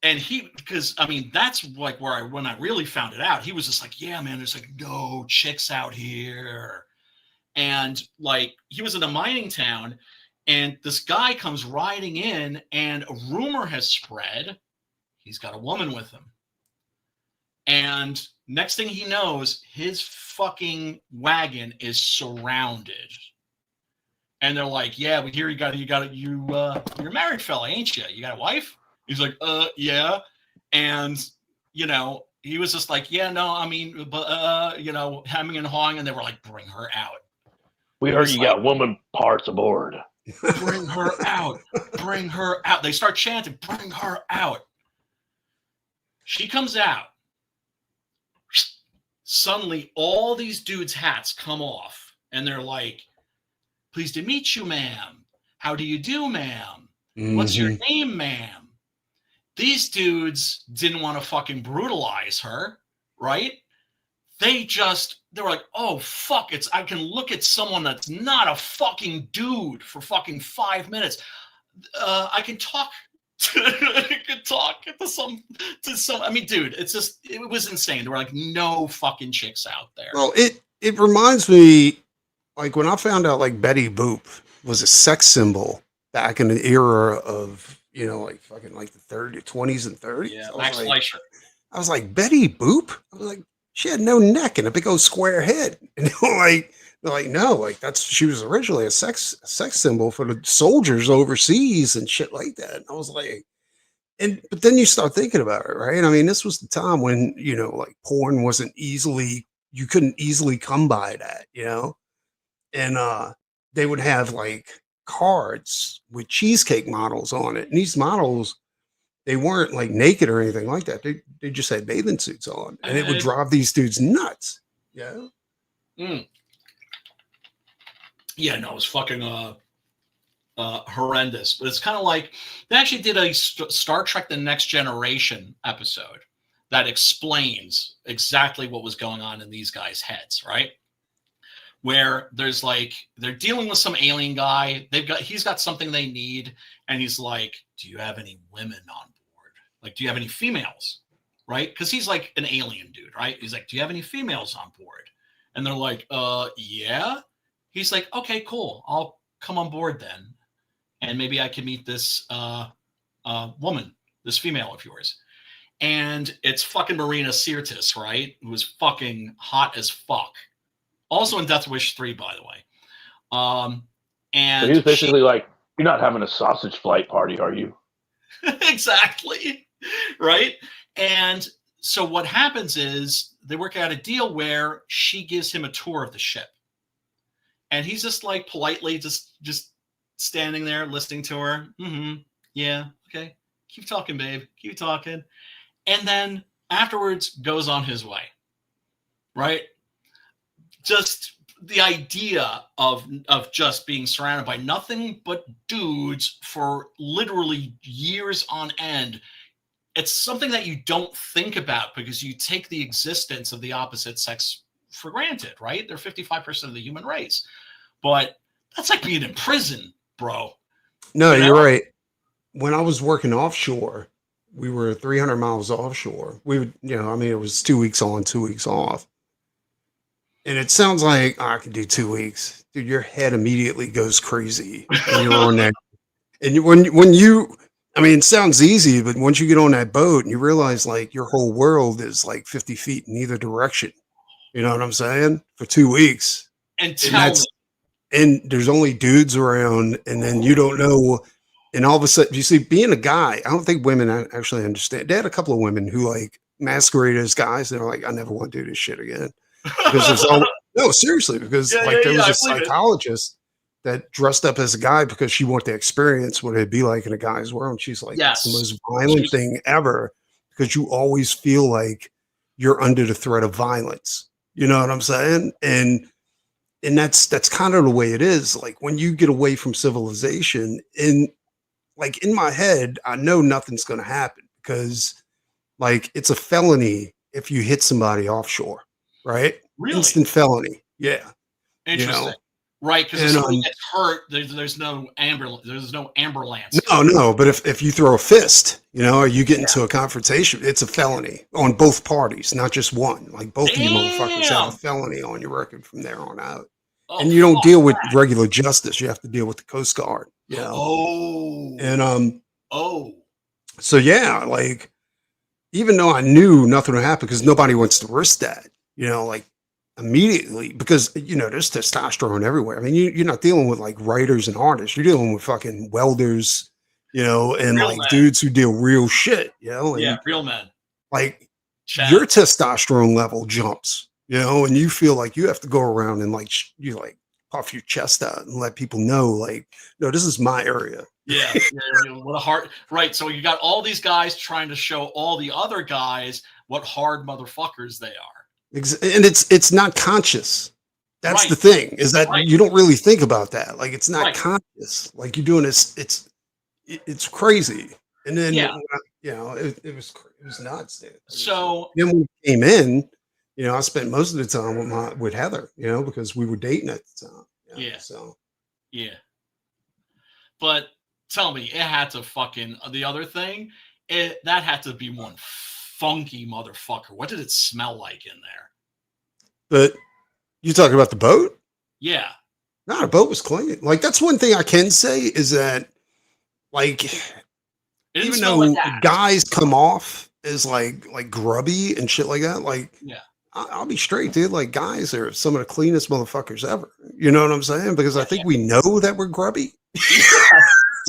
And because I mean, that's like when I really found it out, he was just like, yeah, man, there's like no chicks out here. And like, he was in a mining town, and this guy comes riding in, and a rumor has spread he's got a woman with him. And next thing he knows, his fucking wagon is surrounded. And they're like, yeah, we hear you're a married fella, ain't you? You got a wife? He's like, yeah. And, he was just like, yeah, no, I mean, but, hemming and hawing. And they were like, bring her out. We heard you got woman parts aboard. Bring her out. Bring her out. They start chanting, bring her out. She comes out. Suddenly, all these dudes' hats come off. And they're like, pleased to meet you, ma'am. How do you do, ma'am? What's your name, ma'am? These dudes didn't want to fucking brutalize her, right? They were like, oh, fuck, I can look at someone that's not a fucking dude for fucking 5 minutes. I can talk to some, I mean, dude, it was insane. There were like no fucking chicks out there. Well, it reminds me, like, when I found out like Betty Boop was a sex symbol back in the era of, like fucking like the 20s and 30s. Yeah, Max Fleischer. I was like, Betty Boop? I was like, she had no neck and a big old square head. And they're like, no, like she was originally a sex symbol for the soldiers overseas and shit like that. And I was like, but then you start thinking about it, right? I mean, this was the time when, like porn wasn't you couldn't easily come by that, and they would have like cards with cheesecake models on it, and these models, they weren't like naked or anything like that. They just had bathing suits on, and it would drive these dudes nuts. Yeah. Yeah, no, it was fucking horrendous. But it's kind of like they actually did a Star Trek: The Next Generation episode that explains exactly what was going on in these guys' heads, right? Where there's like, they're dealing with some alien guy. He's got something they need. And he's like, do you have any women on board? Like, do you have any females? Right? Because he's like an alien dude, right? He's like, do you have any females on board? And they're like, yeah. He's like, okay, cool. I'll come on board then. And maybe I can meet this woman, this female of yours. And it's fucking Marina Sirtis, right? Who was fucking hot as fuck. Also in Death Wish 3, by the way. And so he was basically like, "You're not having a sausage flight party, are you?" Exactly. Right? And so what happens is they work out a deal where she gives him a tour of the ship. And he's just like politely just standing there listening to her. Mm-hmm. Yeah. Okay. Keep talking, babe. Keep talking. And then afterwards goes on his way. Right? Just the idea of just being surrounded by nothing but dudes for literally years on end. It's something that you don't think about because you take the existence of the opposite sex for granted, right? They're 55% of the human race. But that's like being in prison, bro. No, you're right. When I was working offshore, we were 300 miles offshore. We would, it was 2 weeks on, 2 weeks off. And it sounds like, I can do 2 weeks. Dude, your head immediately goes crazy when you're on that. And when you, it sounds easy, but once you get on that boat and you realize like your whole world is like 50 feet in either direction, you know what I'm saying? For 2 weeks. And there's only dudes around, and then you don't know. And all of a sudden, you see, being a guy, I don't think women actually understand. They had a couple of women who like masquerade as guys. They're like, I never want to do this shit again. Because there's no, seriously, because there was a psychologist that dressed up as a guy because she wanted to experience what it'd be like in a guy's world. And she's like, it's the most violent thing ever because you always feel like you're under the threat of violence. You know what I'm saying? And that's kind of the way it is. Like when you get away from civilization, in my head, I know nothing's going to happen because like it's a felony if you hit somebody offshore. Right? Really? Instant felony. Yeah. Interesting. Right, because if somebody gets hurt, there's no ambulance. No. But if you throw a fist, or you get into a confrontation, it's a felony on both parties, not just one. Like both of you motherfuckers have a felony on your record from there on out. Oh, and you don't deal with regular justice. You have to deal with the Coast Guard. So yeah, like even though I knew nothing would happen because nobody wants to risk that. Like immediately because, there's testosterone everywhere. You're not dealing with like writers and artists. You're dealing with fucking welders, and real like men. Dudes who deal real shit, and, real men. Like your testosterone level jumps, and you feel like you have to go around and like, you like puff your chest out and let people know like, no, this is my area. Yeah. What a hard, right. So you got all these guys trying to show all the other guys what hard motherfuckers they are. And it's not conscious. That's the thing is that you don't really think about that. Like it's not conscious. Like you're doing this. It's crazy. And then it was nuts, dude. So then when we came in, I spent most of the time with Heather, because we were dating at the time. But tell me, it had to fucking the other thing. That had to be one funky motherfucker. What did it smell like in there? But you talking about the boat? Yeah. No, the boat was clean. Like that's one thing I can say is that, like, even though guys come off as like grubby and shit like that, like, I'll be straight, dude. Like guys are some of the cleanest motherfuckers ever. You know what I'm saying? Because I think we know that we're grubby.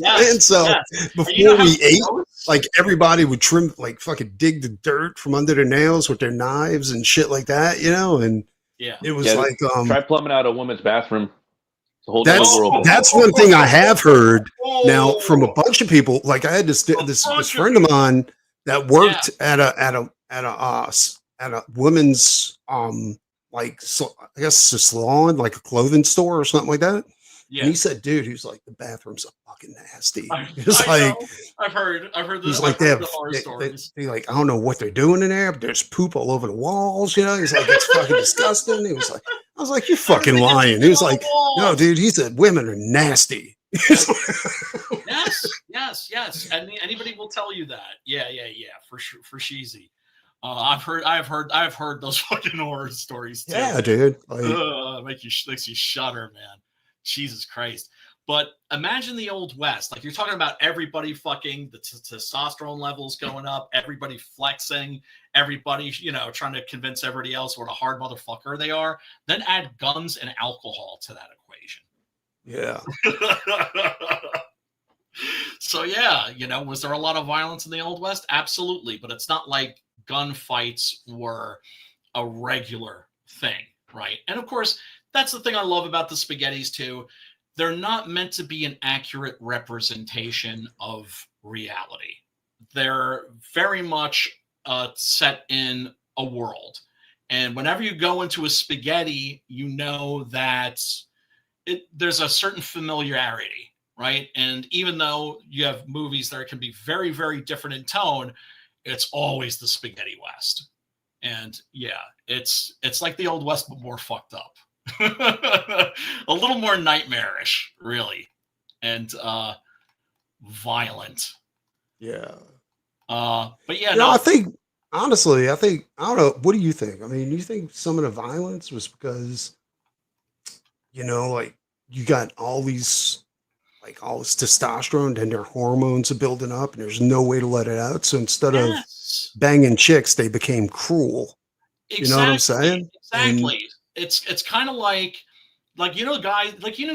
And so before we ate, like everybody would trim, like fucking dig the dirt from under their nails with their knives and shit like that, and it was like try plumbing out a woman's bathroom. It's a whole world. That's one thing I have heard now from a bunch of people. Like I had this friend of mine that worked at a women's like I guess a salon, like a clothing store or something like that. Yeah. And he said, dude, he was like, the bathrooms are fucking nasty. I've heard this. He's like, they like, I don't know what they're doing in there, but there's poop all over the walls. He's like, it's fucking disgusting. He was like, I was like, you're fucking lying. He was like, no, dude. He said, women are nasty. Yes. And anybody will tell you that. Yeah. For sure, for sheezy. I've heard those fucking horror stories too. Yeah, dude. Like, makes you shudder, man. Jesus Christ. But imagine the Old West. Like, you're talking about everybody fucking, the testosterone levels going up, everybody flexing, everybody, you know, trying to convince everybody else what a hard motherfucker they are. Then add guns and alcohol to that equation. Yeah. So, yeah, you know, was there a lot of violence in the Old West? Absolutely. But it's not like gunfights were a regular thing, right? And of course, that's the thing I love about the Spaghettis too. They're not meant to be an accurate representation of reality. They're very much set in a world. And whenever you go into a spaghetti, you know that there's a certain familiarity, right? And even though you have movies that can be very, very different in tone, it's always the Spaghetti West. And yeah, it's like the Old West, but more fucked up. A little more nightmarish, really, and violent. Yeah. But yeah, I think, honestly, I don't know. What do you think? I mean, you think some of the violence was because, you know, like, you got all this testosterone and their hormones are building up and there's no way to let it out. So instead of banging chicks, they became cruel. Exactly. You know what I'm saying? Exactly. It's kind of like, you know,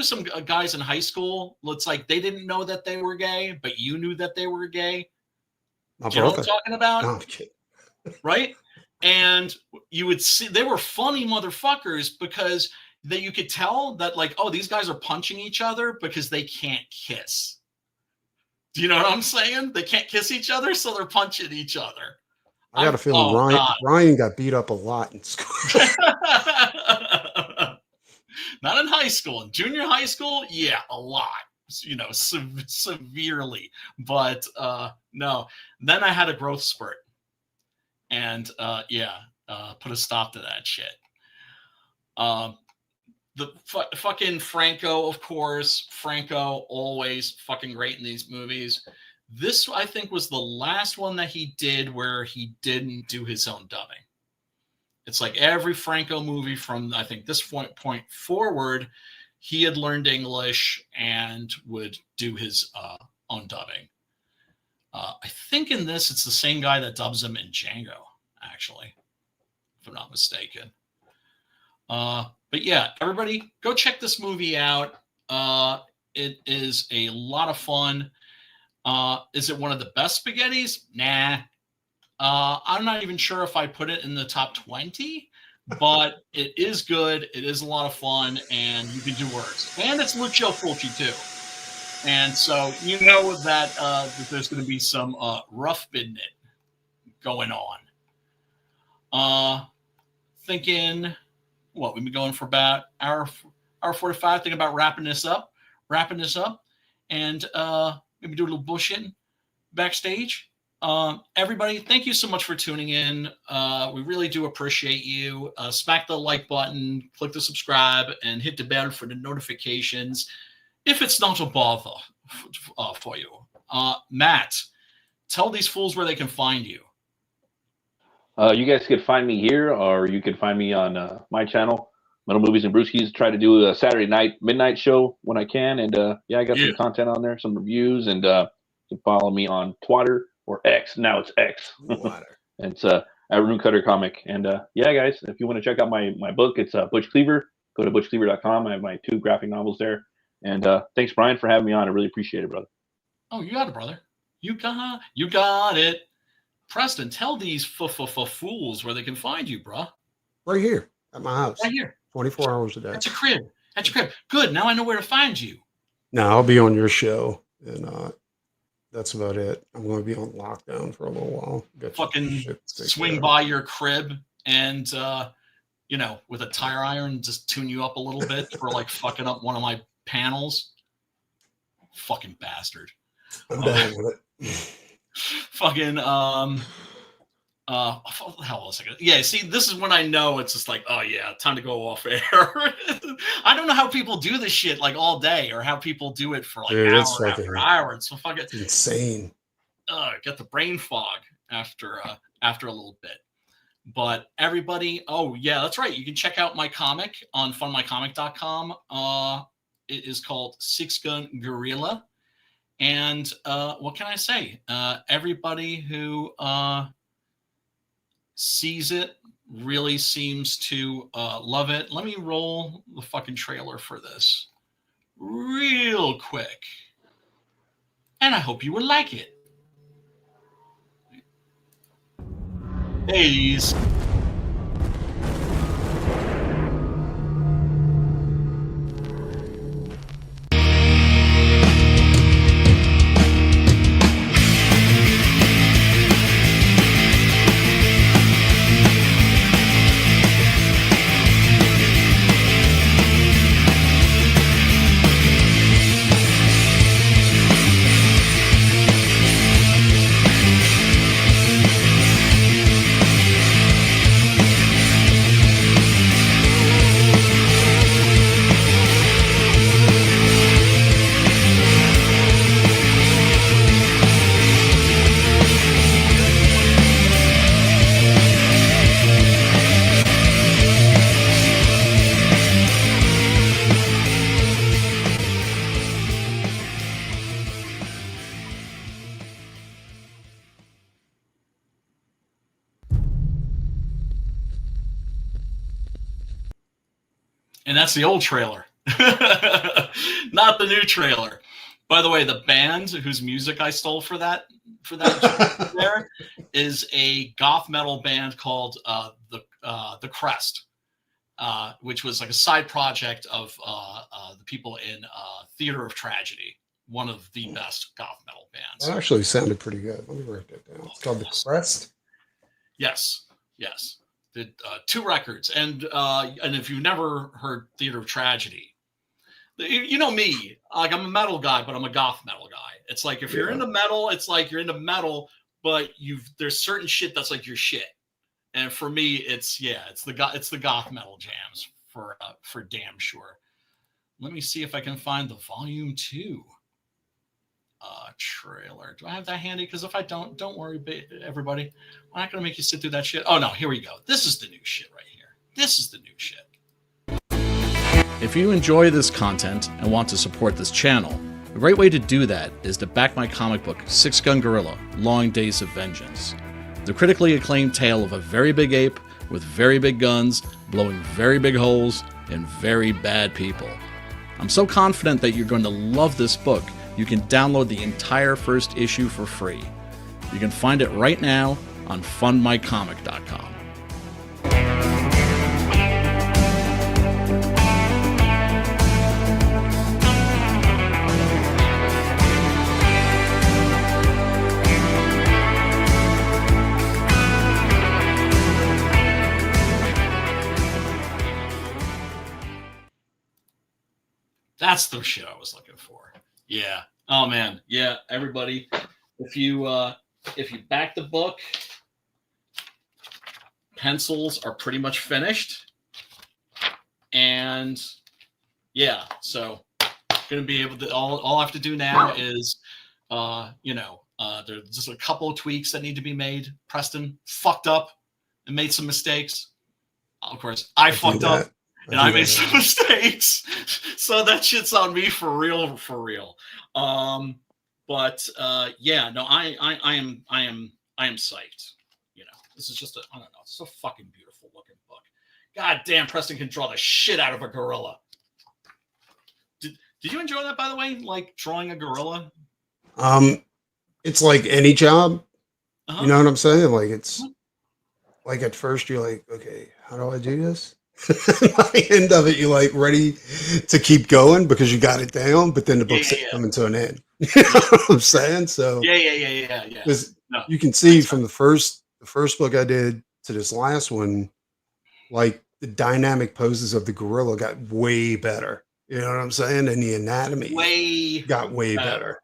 some guys in high school, it's like they didn't know that they were gay, but you knew that they were gay. Do you know what I'm talking about? No, I'm kidding. Right? And you would see they were funny motherfuckers because you could tell that, like, oh, these guys are punching each other because they can't kiss. Do you know what I'm saying? They can't kiss each other, so they're punching each other. I got a feeling Ryan got beat up a lot in school. Not in high school. In junior high school, yeah, a lot. You know, severely. But no. Then I had a growth spurt. And put a stop to that shit. The fucking Franco, of course. Franco, always fucking great in these movies. This, I think, was the last one that he did where he didn't do his own dubbing. It's like every Franco movie from, I think, this point forward, he had learned English and would do his own dubbing. I think in this, it's the same guy that dubs him in Django, actually, if I'm not mistaken. But yeah, everybody, go check this movie out. It is a lot of fun. Is it one of the best spaghettis? Nah. I'm not even sure if I put it in the top 20, but it is good. It is a lot of fun, and you can do worse. And it's Lucio Fulci, too. And so you know that there's going to be some rough bidding it going on. Thinking, what, we've been going for about hour 45, thinking about wrapping this up, and maybe do a little bullshitting backstage. Everybody, thank you so much for tuning in. We really do appreciate you. Smack the like button, click the subscribe, and hit the bell for the notifications if it's not a bother for you. Matt, tell these fools where they can find you. You guys could find me here, or you can find me on my channel, Metal Movies and Brewskis. Try to do a Saturday night midnight show when I can, and I got some content on there, some reviews, and you can follow me on Twitter or X. Now it's X. And it's at Room Cutter Comic. And guys, if you want to check out my book, it's Butch Cleaver. Go to butchcleaver.com. I have my 2 graphic novels there. And thanks, Brian, for having me on. I really appreciate it, brother. Oh, you got it, brother. You got it. Preston, tell these fools where they can find you, bro. Right here at my house. Right here. 24 hours a day. That's your crib. Good. Now I know where to find you. No, I'll be on your show, and that's about it. I'm going to be on lockdown for a little while. Fucking swing by your crib and, with a tire iron, just tune you up a little bit for like fucking up one of my panels. Fucking bastard. I'm down with it. Fucking, what the hell was I gonna? Yeah, see, this is when I know it's just like, oh yeah, time to go off air. I don't know how people do this shit like all day, or how people do it for like hour after hour. It's so fucking insane. Get the brain fog after a little bit. But everybody, oh yeah, that's right. You can check out my comic on funmycomic.com. It is called Six Gun Gorilla. And what can I say? Everybody who sees it really seems to love it. Let me roll the fucking trailer for this real quick. And I hope you will like it. Hey. And that's the old trailer, not the new trailer. By the way, the band whose music I stole for that there is a goth metal band called the Crest, which was like a side project of the people in Theater of Tragedy, one of the best goth metal bands. That actually sounded pretty good. Let me write that down. It's called The Crest. Yes. Did 2 records, and if you've never heard Theater of Tragedy, you know me. Like, I'm a metal guy, but I'm a goth metal guy. It's like if you're into metal, it's like you're into metal, but there's certain shit that's like your shit. And for me, it's the goth metal jams for damn sure. Let me see if I can find the volume 2 trailer. Do I have that handy? Because if I don't worry, everybody. I'm not going to make you sit through that shit. Oh, no, here we go. This is the new shit right here. This is the new shit. If you enjoy this content and want to support this channel, a great way to do that is to back my comic book, Six Gun Gorilla, Long Days of Vengeance. The critically acclaimed tale of a very big ape with very big guns, blowing very big holes, and very bad people. I'm so confident that you're going to love this book, you can download the entire first issue for free. You can find it right now on fundmycomic.com. That's the shit I was looking for. Yeah. Oh man. Yeah. Everybody, if you back the book, pencils are pretty much finished, and yeah. So gonna be able to. All I have to do now is, there's just a couple of tweaks that need to be made. Preston fucked up and made some mistakes. Of course, I fucked up. And I made some mistakes, so that shit's on me for real. But yeah, no, I am psyched. You know, this is just I don't know, it's so fucking beautiful looking book. God damn, Preston can draw the shit out of a gorilla. Did you enjoy that, by the way? Like drawing a gorilla? It's like any job. You know what I'm saying? Like it's like at first you're like, okay, how do I do this? By the end of it, you're like ready to keep going because you got it down, but then the book's coming to an end. You know what I'm saying? So yeah. No, you can see from the first book I did to this last one, like the dynamic poses of the gorilla got way better. You know what I'm saying? And the anatomy got way better.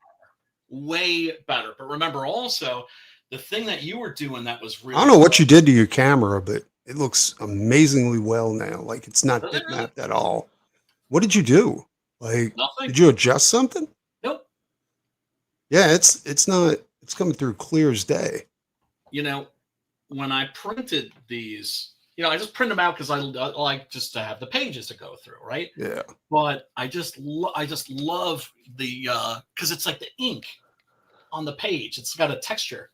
Way better. But remember also the thing that you were doing that was really I don't know what you did to your camera, but it looks amazingly well now. Like it's not bitmapped at all. What did you do? Like, nothing. Did you adjust something? Nope. Yeah, it's coming through clear as day. You know, when I printed these, you know, I just print them out because I like just to have the pages to go through, right? Yeah. But I just love the because it's like the ink on the page. It's got a texture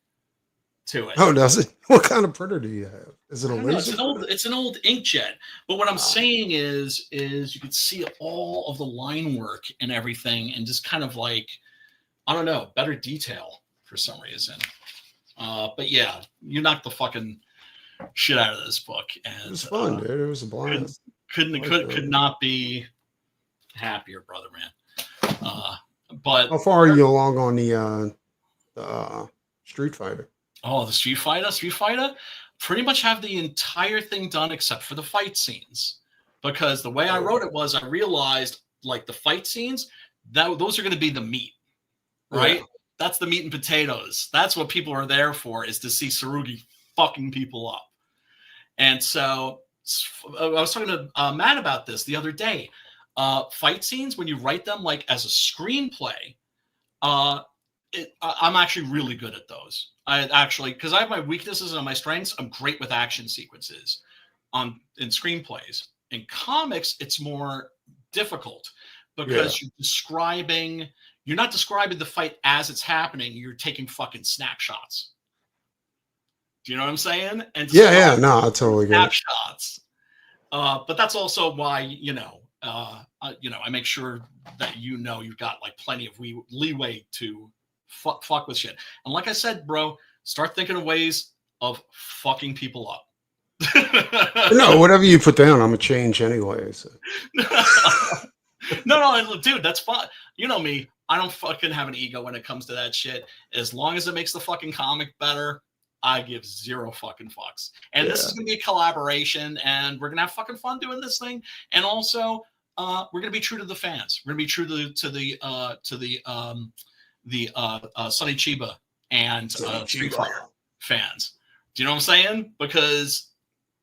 to it. Oh, does it? What kind of printer do you have? Is it a laser? It's an old inkjet. But what I'm saying is you can see all of the line work and everything, and just kind of like, I don't know, better detail for some reason. But yeah, you knocked the fucking shit out of this book, and It was fun, dude. It was a blast. Could not be happier, brother, man. But how far are you along on the Street Fighter? Oh, the Street Fighter, pretty much have the entire thing done except for the fight scenes. Because the way I wrote it was, I realized like the fight scenes, those are going to be the meat, right? Yeah. That's the meat and potatoes. That's what people are there for, is to see Tsurugi fucking people up. And so I was talking to Matt about this the other day. Fight scenes, when you write them like as a screenplay, I'm actually really good at those. Because I have my weaknesses and my strengths, I'm great with action sequences in screenplays. In comics, it's more difficult because you're not describing the fight as it's happening. You're taking fucking snapshots. Do you know what I'm saying? And yeah, no, I totally get it. Snapshots. But that's also why, I make sure that you've got like plenty of leeway to fuck with shit. And like I said, bro, start thinking of ways of fucking people up. No, whatever you put down, I'm gonna change anyway. So. No, dude, that's fine. You know me, I don't fucking have an ego when it comes to that shit. As long as it makes the fucking comic better, I give zero fucking fucks. And this is gonna be a collaboration, and we're gonna have fucking fun doing this thing. And also, we're gonna be true to the fans. We're gonna be true to the Sonny Chiba and Street Fighter fans. Do you know what I'm saying? Because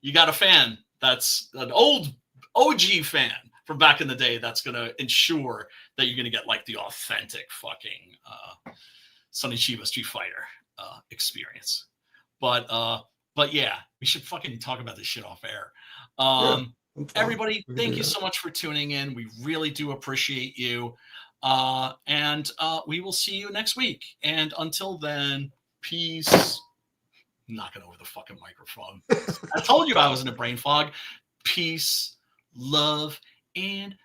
you got a fan that's an old OG fan from back in the day that's going to ensure that you're going to get like the authentic fucking Sonny Chiba Street Fighter experience. But yeah, we should fucking talk about this shit off air. Everybody, thank you so much for tuning in. We really do appreciate you. And we will see you next week. And until then, peace. I'm knocking over the fucking microphone. I told you I was in a brain fog. Peace, love, and